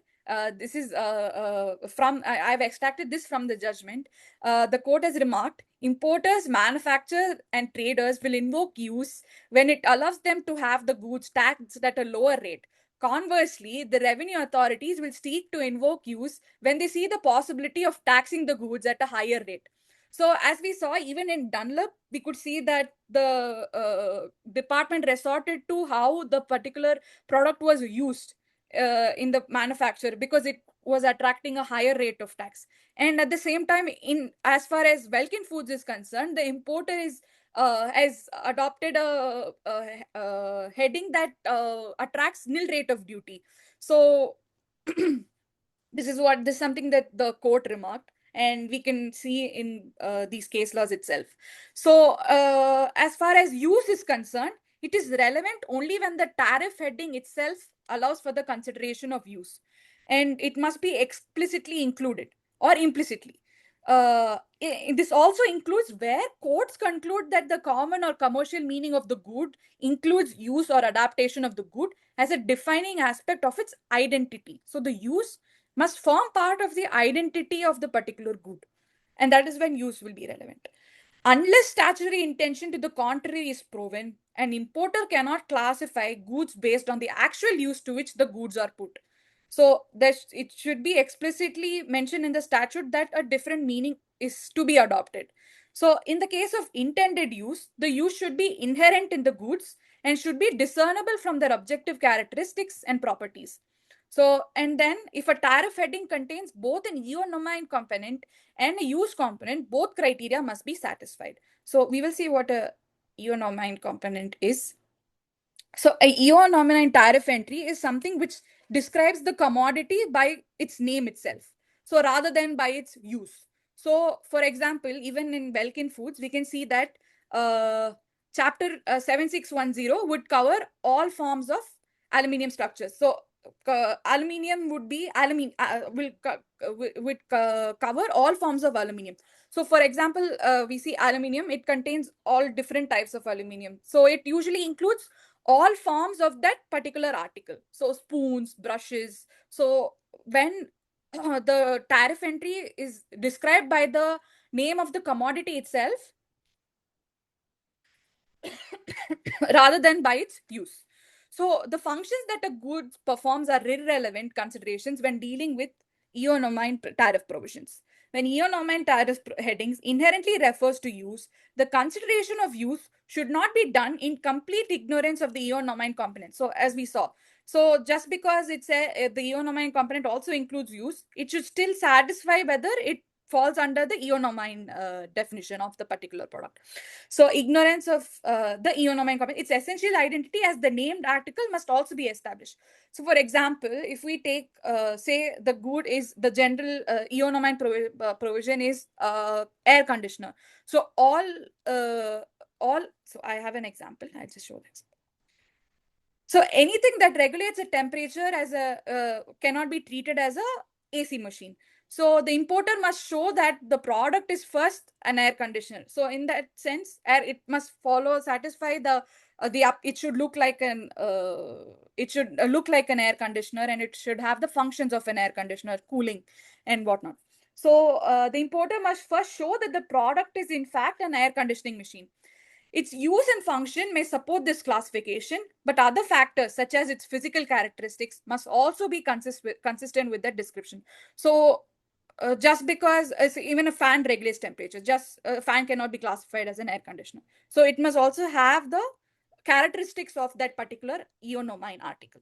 this is I've extracted this from the judgment. The court has remarked, importers, manufacturers, and traders will invoke use when it allows them to have the goods taxed at a lower rate. Conversely, the revenue authorities will seek to invoke use when they see the possibility of taxing the goods at a higher rate. So as we saw, even in Dunlop, we could see that the department resorted to how the particular product was used in the manufacture because it was attracting a higher rate of tax. And at the same time, in as far as Welkin Foods is concerned, the importer has adopted a heading that attracts nil rate of duty. So this is something that the court remarked, and we can see in these case laws itself. So as far as use is concerned, it is relevant only when the tariff heading itself allows for the consideration of use, and it must be explicitly included or implicitly. This also includes where courts conclude that the common or commercial meaning of the good includes use or adaptation of the good as a defining aspect of its identity. So the use must form part of the identity of the particular good, and that is when use will be relevant. Unless statutory intention to the contrary is proven, an importer cannot classify goods based on the actual use to which the goods are put. So it should be explicitly mentioned in the statute that a different meaning is to be adopted. So in the case of intended use, the use should be inherent in the goods and should be discernible from their objective characteristics and properties. So, and then if a tariff heading contains both an eonomy component and a use component, both criteria must be satisfied. So we will see what a eonomy component is. So a eonomy tariff entry is something which describes the commodity by its name itself. So rather than by its use. So for example, even in Welkin Foods, we can see that chapter 7610 would cover all forms of aluminium structures. So aluminium would be would cover all forms of aluminium. So for example, we see aluminium, it contains all different types of aluminium. So it usually includes all forms of that particular article. So spoons, brushes. So when the tariff entry is described by the name of the commodity itself rather than by its use. So the functions that a good performs are irrelevant considerations when dealing with eonomy tariff provisions. When eonomy tariff headings inherently refers to use, the consideration of use should not be done in complete ignorance of the eonomy component. So as we saw, so just because it's the eonomy component also includes use, it should still satisfy whether it falls under the eonomy definition of the particular product. So ignorance of the eonomy component, its essential identity as the named article must also be established. So for example, if we take, say the good is the general eonomy provision is air conditioner. So so I have an example, I'll just show this. So anything that regulates the temperature as a cannot be treated as a AC machine. So the importer must show that the product is first an air conditioner. So in that sense, it must satisfy it should look like an air conditioner, and it should have the functions of an air conditioner, cooling and whatnot. So the importer must first show that the product is in fact an air conditioning machine. Its use and function may support this classification, but other factors such as its physical characteristics must also be consistent with that description. So just because even a fan regulates temperature, just a fan cannot be classified as an air conditioner. So it must also have the characteristics of that particular eonomy article.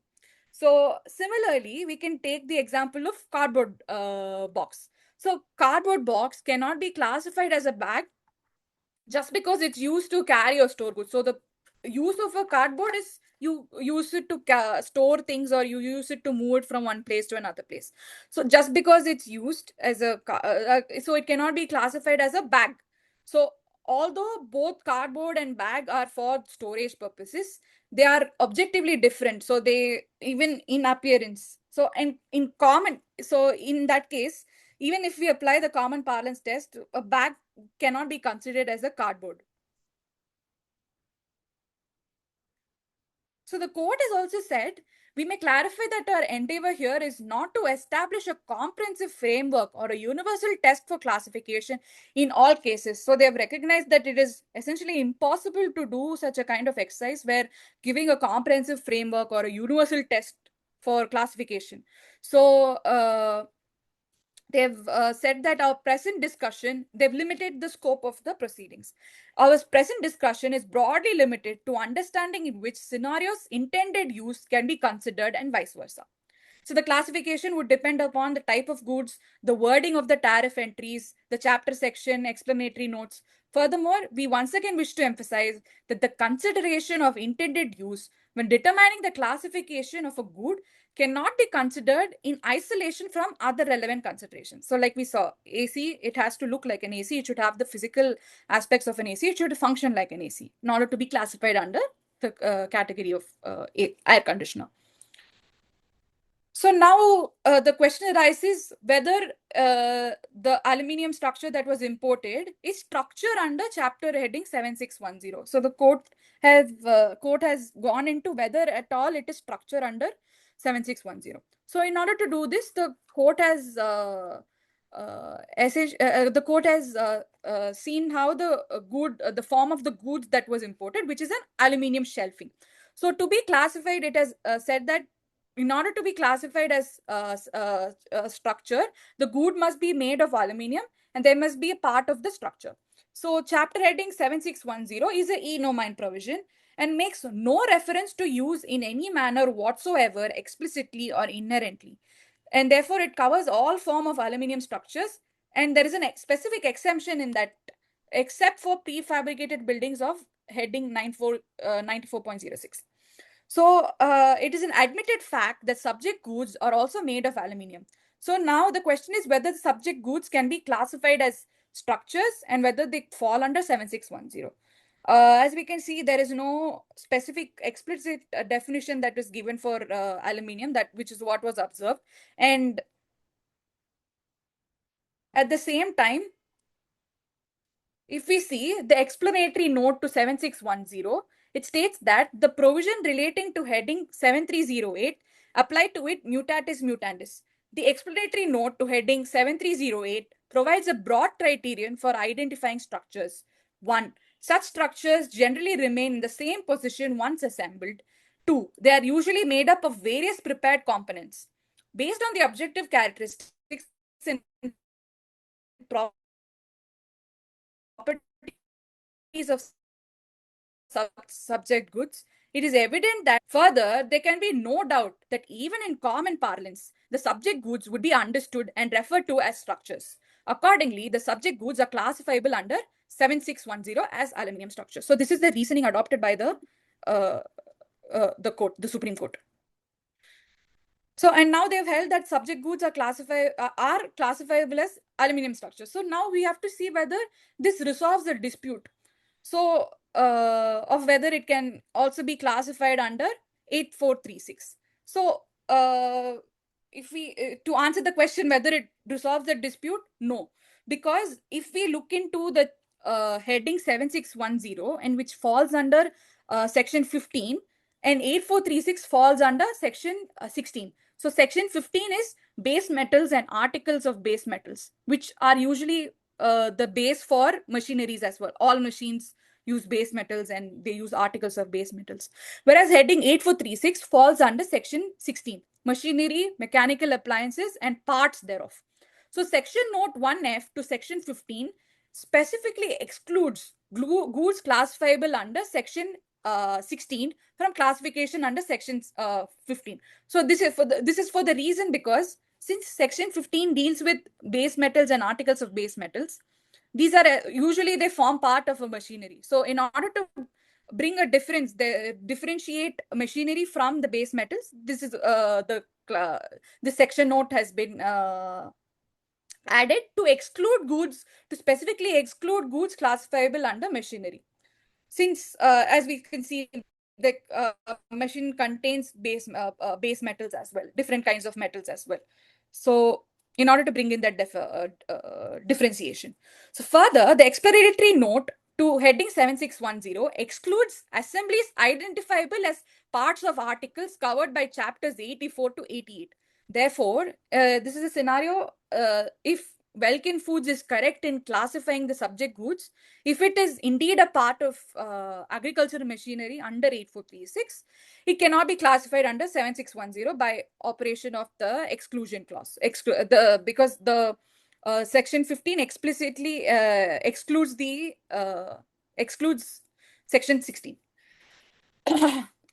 So similarly, we can take the example of cardboard box. So cardboard box cannot be classified as a bag just because it's used to carry or store goods. So the use of a cardboard is you use it to store things, or you use it to move it from one place to another place. So just because it's used as a so it cannot be classified as a bag. So although both cardboard and bag are for storage purposes, they are objectively different. So they, even in appearance, so and in common, so in that case, even if we apply the common parlance test, a bag cannot be considered as a cardboard. So the court has also said, we may clarify that our endeavor here is not to establish a comprehensive framework or a universal test for classification in all cases. So they have recognized that it is essentially impossible to do such a kind of exercise where giving a comprehensive framework or a universal test for classification. So they've said that our present discussion, they've limited the scope of the proceedings. Our present discussion is broadly limited to understanding in which scenarios intended use can be considered and vice versa. So the classification would depend upon the type of goods, the wording of the tariff entries, the chapter section, explanatory notes. Furthermore, we once again wish to emphasize that the consideration of intended use when determining the classification of a good cannot be considered in isolation from other relevant considerations. So like we saw, AC, it has to look like an AC. It should have the physical aspects of an AC. It should function like an AC in order to be classified under the category of air conditioner. So now the question arises whether the aluminium structure that was imported is structure under chapter heading 7610. So the court has gone into whether at all it is structure under 7610. So in order to do this, the court has seen how the form of the goods that was imported, which is an aluminium shelving. So to be classified, it has said that in order to be classified as a structure, the good must be made of aluminium and there must be a part of the structure. So chapter heading 7610 is a e-nomine provision and makes no reference to use in any manner whatsoever, explicitly or inherently. And therefore it covers all form of aluminium structures, and there is a specific exemption in that, except for prefabricated buildings of heading 94.06. So it is an admitted fact that subject goods are also made of aluminium. So now the question is whether the subject goods can be classified as structures and whether they fall under 7610. As we can see, there is no specific explicit definition that is given for aluminium, which is what was observed. And at the same time, if we see the explanatory note to 7610, it states that the provision relating to heading 7308 apply to it mutatis mutandis. The explanatory note to heading 7308 provides a broad criterion for identifying structures. 1. Such structures generally remain in the same position once assembled. 2. They are usually made up of various prepared components. Based on the objective characteristics and properties of subject goods, it is evident that further there can be no doubt that even in common parlance, the subject goods would be understood and referred to as structures. Accordingly, the subject goods are classifiable under 7610 as aluminium structures. So this is the reasoning adopted by the court, the Supreme Court. So, and now they've held that subject goods are classifiable as aluminium structures. So now we have to see whether this resolves the dispute. So, of whether it can also be classified under 8436. So, if we to answer the question whether it resolves the dispute, no, because if we look into the heading 7610 and which falls under section 15, and 8436 falls under section 16. So section 15 is base metals and articles of base metals, which are usually the base for machineries as well. All machines use base metals and they use articles of base metals. Whereas heading 8436 falls under section 16, machinery, mechanical appliances, and parts thereof. So section note 1F to section 15 specifically excludes goods classifiable under section 16 from classification under section 15. So this is for the reason because since section 15 deals with base metals and articles of base metals, these are usually they form part of a machinery. So in order to bring a difference, differentiate machinery from the base metals. This is the section note has been added to exclude goods, to specifically exclude goods classifiable under machinery. Since, as we can see, the machine contains base metals as well, different kinds of metals as well. So, in order to bring in that differentiation. So, further, the explanatory note to heading 7610 excludes assemblies identifiable as parts of articles covered by chapters 84 to 88. Therefore, this is a scenario if Welkin Foods is correct in classifying the subject goods, if it is indeed a part of agricultural machinery under 8436, it cannot be classified under 7610 by operation of the exclusion clause. Because the section 15 explicitly excludes section 16.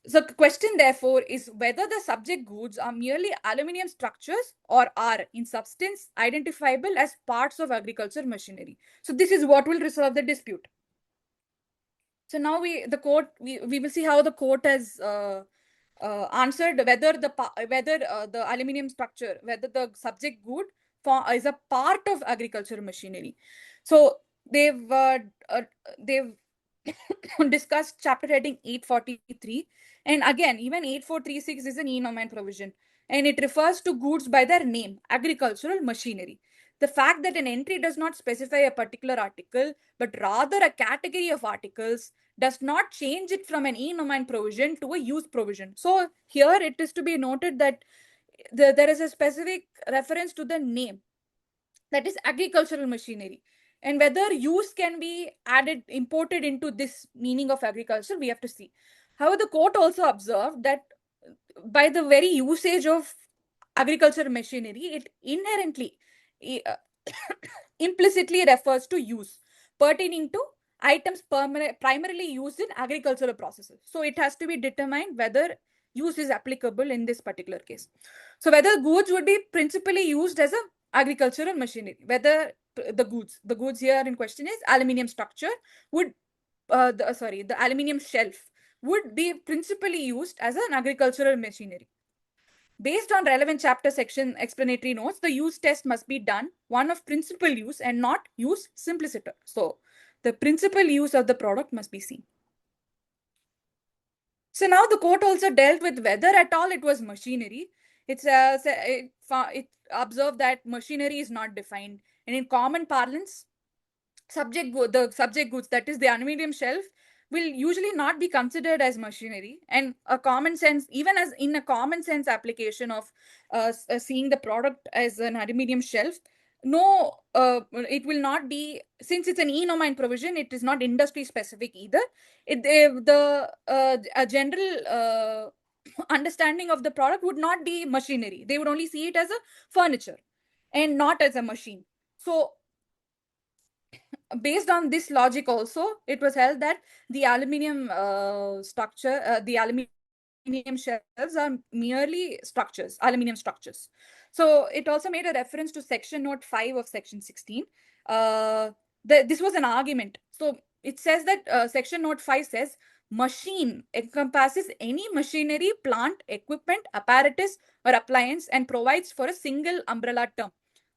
The question, therefore, is whether the subject goods are merely aluminium structures or are, in substance, identifiable as parts of agriculture machinery. So this is what will resolve the dispute. So now we will see how the court has answered whether the aluminium structure, whether the subject good is a part of agriculture machinery. So they've discussed chapter heading 843, and again even 8436 is an e-nomen provision, and it refers to goods by their name, agricultural machinery. The fact that an entry does not specify a particular article but rather a category of articles does not change it from an e-nomen provision to a use provision. So here it is to be noted that there is a specific reference to the name, that is agricultural machinery, and whether use can be imported into this meaning of agriculture, we have to see. However, the court also observed that by the very usage of agricultural machinery, it inherently uh, implicitly refers to use pertaining to items primarily used in agricultural processes. So it has to be determined whether use is applicable in this particular case. So whether goods would be principally used as a agricultural machinery, whether the goods here in question is aluminium structure, would the aluminium shelf would be principally used as an agricultural machinery. Based on relevant chapter section explanatory notes, the use test must be done one of principal use and not use simpliciter. So the principal use of the product must be seen. So now the court also dealt with whether at all it was machinery. It observed that machinery is not defined, and in common parlance, the subject goods, that is the aluminium shelf, will usually not be considered as machinery, and a common sense, even as in a common sense application of seeing the product as an aluminium shelf, it will not be, since it's an e-nomen provision, it is not industry specific either. A general understanding of the product would not be machinery. They would only see it as a furniture and not as a machine. So based on this logic also, it was held that the aluminium the aluminium shelves are merely structures, aluminium structures. So it also made a reference to section note 5 of section 16. This was an argument. So it says that section note 5 says machine encompasses any machinery, plant, equipment, apparatus, or appliance and provides for a single umbrella term.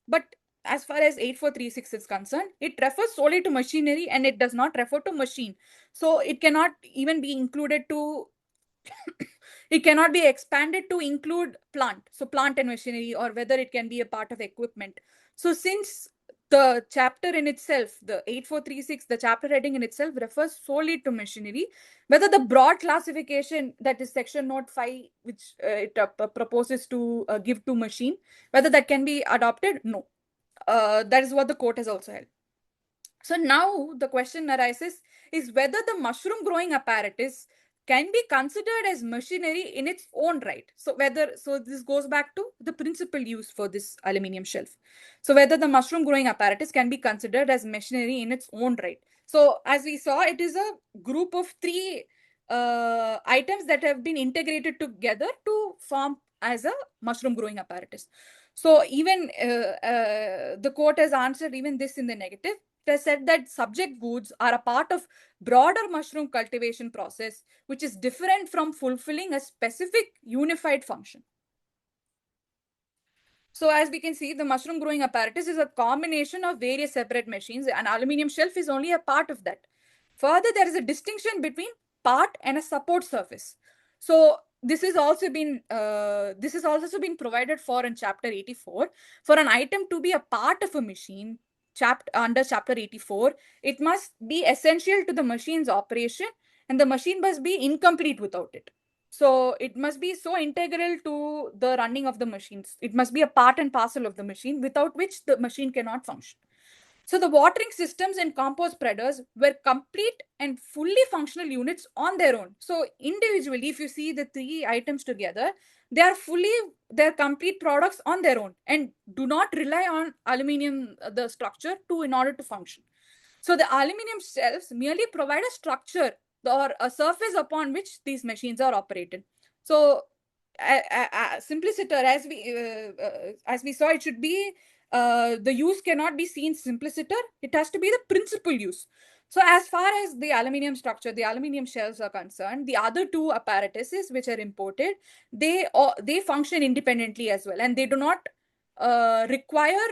But as far as 8436 is concerned, it refers solely to machinery and it does not refer to machine. So it cannot even be included to, it cannot be expanded to include plant. So plant and machinery, or whether it can be a part of equipment. So since the chapter in itself, the 8436, the chapter heading in itself refers solely to machinery, whether the broad classification, that is section note 5, which it proposes to give to machine, whether that can be adopted, no. That is what the court has also held. So now the question arises is whether the mushroom growing apparatus can be considered as machinery in its own right. So this goes back to the principal use for this aluminium shelf. So whether the mushroom growing apparatus can be considered as machinery in its own right. So as we saw, it is a group of 3 items that have been integrated together to form as a mushroom growing apparatus. So even the court has answered even this in the negative. has said that subject goods are a part of broader mushroom cultivation process, which is different from fulfilling a specific unified function. So as we can see, the mushroom growing apparatus is a combination of various separate machines, and aluminium shelf is only a part of that. Further, there is a distinction between part and a support surface. So this is also been provided for in chapter 84. For an item to be a part of a machine, under chapter 84, it must be essential to the machine's operation, and the machine must be incomplete without it. So it must be so integral to the running of the machines. It must be a part and parcel of the machine, without which the machine cannot function. So the watering systems and compost spreaders were complete and fully functional units on their own. So individually, if you see the three items together, they're complete products on their own and do not rely on aluminium, the structure, in order to function. So the aluminium shelves merely provide a structure or a surface upon which these machines are operated. So simpliciter, as we saw, it should be the use cannot be seen simpliciter. It has to be the principal use. So as far as the aluminium structure, the aluminium shelves are concerned, the other two apparatuses which are imported, they function independently as well, and they do not require.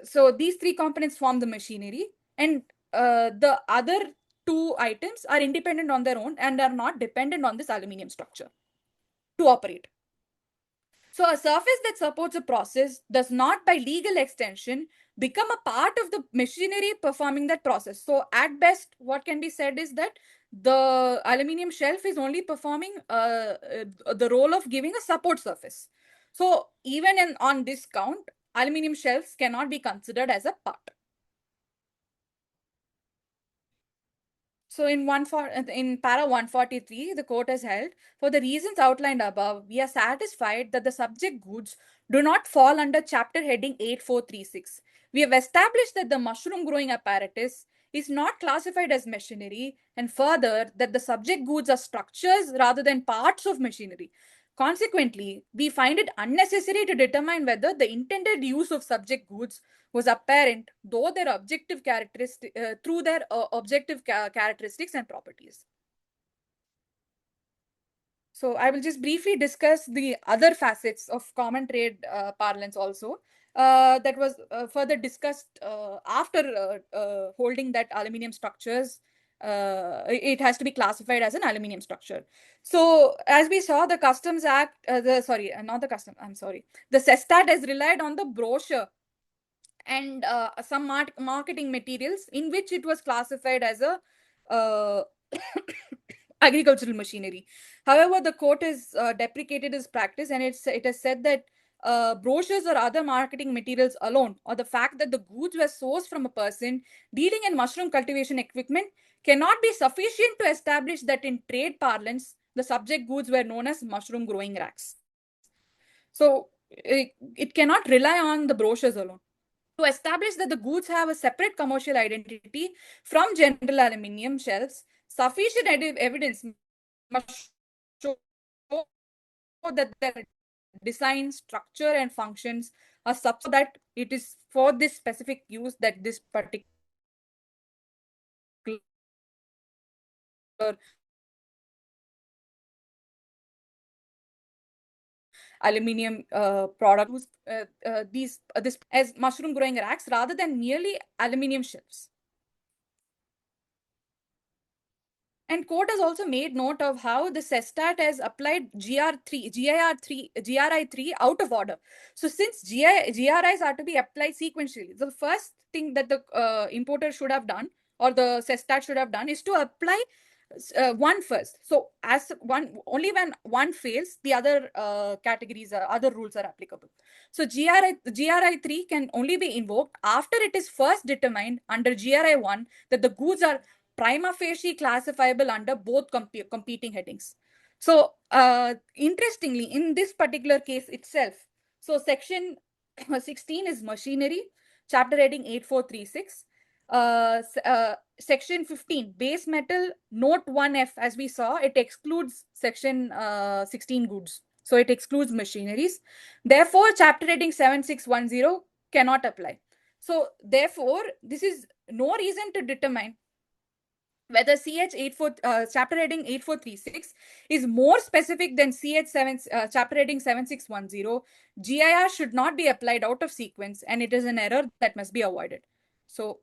So these three components form the machinery, and the other two items are independent on their own and are not dependent on this aluminium structure to operate. So a surface that supports a process does not, by legal extension, become a part of the machinery performing that process. So at best, what can be said is that the aluminium shelf is only performing the role of giving a support surface. So even on this count, aluminium shelves cannot be considered as a part. So in para 143, the court has held, for the reasons outlined above, we are satisfied that the subject goods do not fall under chapter heading 8436. We have established that the mushroom growing apparatus is not classified as machinery, and further that the subject goods are structures rather than parts of machinery. Consequently, we find it unnecessary to determine whether the intended use of subject goods was apparent through their objective characteristics and properties. So I will just briefly discuss the other facets of common trade parlance also. That was further discussed after holding that aluminium structures, it has to be classified as an aluminium structure. So as we saw, the Customs Act, the CESTAT has relied on the brochure and some marketing materials in which it was classified as a agricultural machinery. However, the court has deprecated this practice, and it has said that brochures or other marketing materials alone, or the fact that the goods were sourced from a person dealing in mushroom cultivation equipment, cannot be sufficient to establish that in trade parlance, the subject goods were known as mushroom growing racks. So it cannot rely on the brochures alone. To establish that the goods have a separate commercial identity from general aluminium shelves, sufficient evidence must show that their design, structure, and functions are such that it is for this specific use that this particular aluminium product this as mushroom growing racks rather than merely aluminium shelves. And court has also made note of how the CESTAT has applied GRI3 out of order. So since GRIs are to be applied sequentially, the first thing that the importer should have done, or the CESTAT should have done, is to apply one first. So only when one fails, the other other rules are applicable. So GRI3 can only be invoked after it is first determined under GRI1 that the goods are prima facie classifiable under both competing headings. So interestingly, in this particular case itself, so section 16 is machinery, chapter heading 8436. Section 15, base metal, note 1F, as we saw, it excludes section 16 goods. So it excludes machineries. Therefore, chapter heading 7610 cannot apply. So therefore, this is no reason to determine whether chapter heading 8436 is more specific than chapter heading 7610. GIR should not be applied out of sequence, and it is an error that must be avoided. So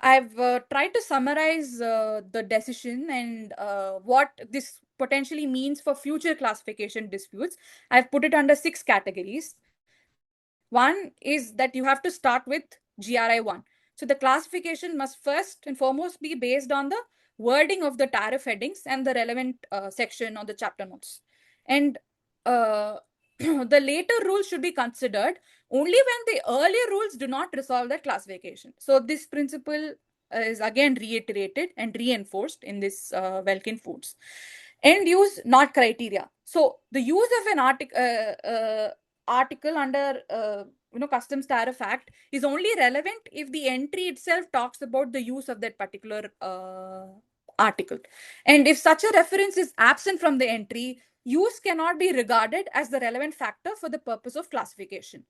I've tried to summarize the decision and what this potentially means for future classification disputes. I've put it under 6 categories. One is that you have to start with GRI 1. So the classification must first and foremost be based on the wording of the tariff headings and the relevant section or the chapter notes. And the later rules should be considered only when the earlier rules do not resolve that classification. So this principle is again reiterated and reinforced in this Welkin Foods. End use, not criteria. So the use of an article under Customs Tariff Act is only relevant if the entry itself talks about the use of that particular article. And if such a reference is absent from the entry, use cannot be regarded as the relevant factor for the purpose of classification.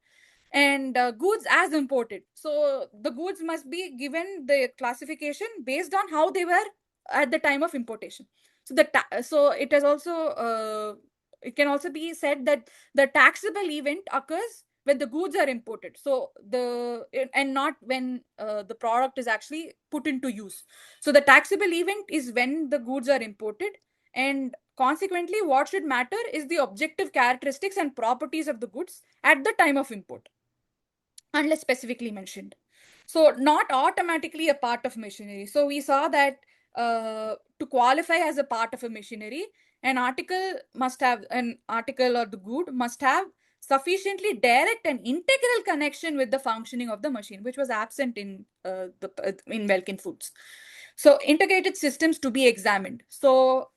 And goods as imported. So the goods must be given the classification based on how they were at the time of importation. So it has also it can also be said that the taxable event occurs when the goods are imported. So and not when the product is actually put into use. So the taxable event is when the goods are imported, and consequently, what should matter is the objective characteristics and properties of the goods at the time of import, unless specifically mentioned. So not automatically a part of machinery. So we saw that to qualify as a part of a machinery, an article or the good must have sufficiently direct and integral connection with the functioning of the machine, which was absent in Welkin Foods. So integrated systems to be examined. So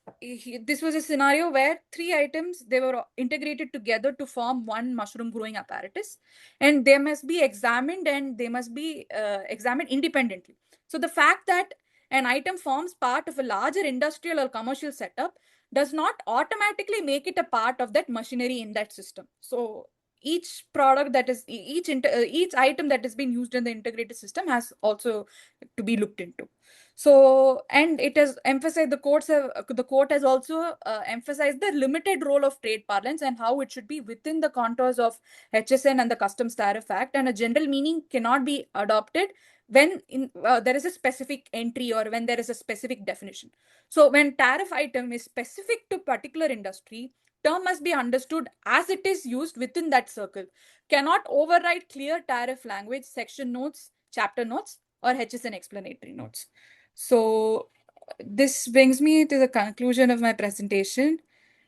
this was a scenario where 3 items, they were integrated together to form one mushroom growing apparatus, and they must be examined, and they must be examined independently. So the fact that an item forms part of a larger industrial or commercial setup does not automatically make it a part of that machinery in that system. So each product that is each item that is being used in the integrated system has also to be looked into. So, and it has emphasized, the court has also emphasized the limited role of trade parlance and how it should be within the contours of HSN and the Customs Tariff Act, and a general meaning cannot be adopted when there is a specific entry or when there is a specific definition. So when tariff item is specific to particular industry, term must be understood as it is used within that circle, cannot override clear tariff language, section notes, chapter notes, or HSN explanatory notes. So this brings me to the conclusion of my presentation,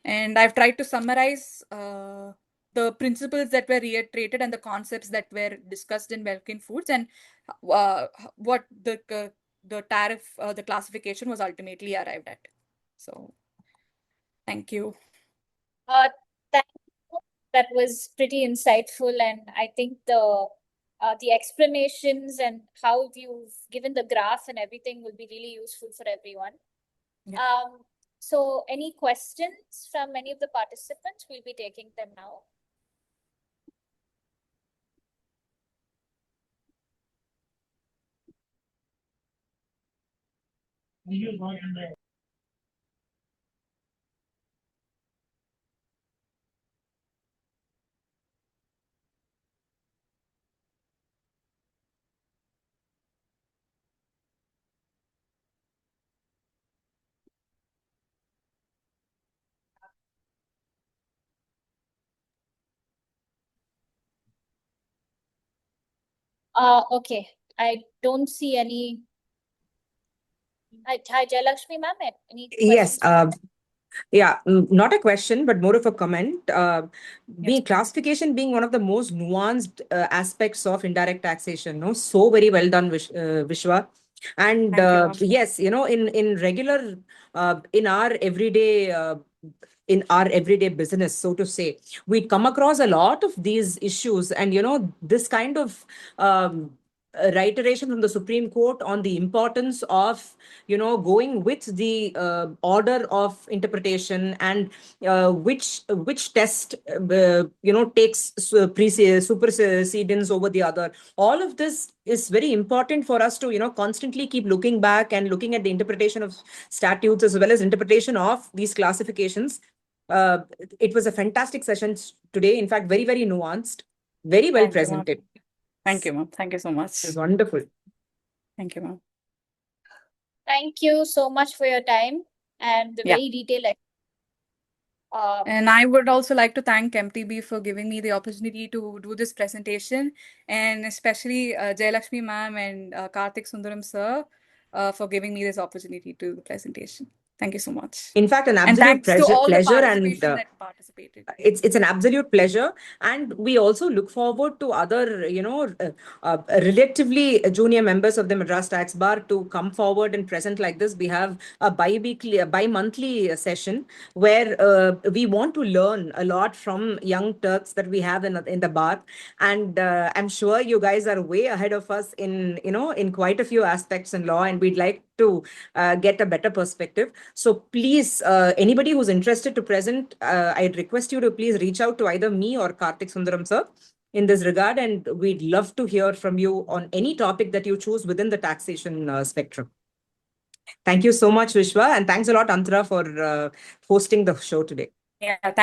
and I've tried to summarize the principles that were reiterated and the concepts that were discussed in Welkin Foods, and what the tariff, the classification was ultimately arrived at. So thank you. Thank you. That was pretty insightful, and I think the explanations and how you've given the graph and everything will be really useful for everyone. Yeah. So any questions from any of the participants? We'll be taking them now. Okay. I don't see any. Hi, Jayalakshmi ma'am. Any Yes, questions? yeah, not a question, but more of a comment. Classification being one of the most nuanced aspects of indirect taxation, no, so very well done, Vishwa. And Thank you. yes, in regular, in our everyday business, so to say, we come across a lot of these issues, and this kind of reiteration from the Supreme Court on the importance of, going with the order of interpretation, and which test, takes supersedence over the other. All of this is very important for us to, constantly keep looking back and looking at the interpretation of statutes as well as interpretation of these classifications. It was a fantastic session today. In fact, very, very nuanced, very well Thank you, ma'am. presented. Thank you, ma'am. Thank you so much. It was wonderful. Thank you, ma'am. Thank you so much for your time and the Yeah. very detailed. And I would also like to thank MTB for giving me the opportunity to do this presentation, and especially Jayalakshmi ma'am and Karthik Sundaram sir for giving me this opportunity to do the presentation. Thank you so much. In fact, an And absolute thanks to all the pleasure, and participation that participated. it's an absolute pleasure. And we also look forward to other, relatively junior members of the Madras Tax Bar to come forward and present like this. We have a bi-monthly session where we want to learn a lot from young Turks that we have in the bar. And I'm sure you guys are way ahead of us in quite a few aspects in law, and we'd like to get a better perspective. So please, anybody who's interested to present, I'd request you to please reach out to either me or Karthik Sundaram sir in this regard, and we'd love to hear from you on any topic that you choose within the taxation spectrum. Thank you so much, Vishwa, and thanks a lot, Antara, for hosting the show today. Yeah, thank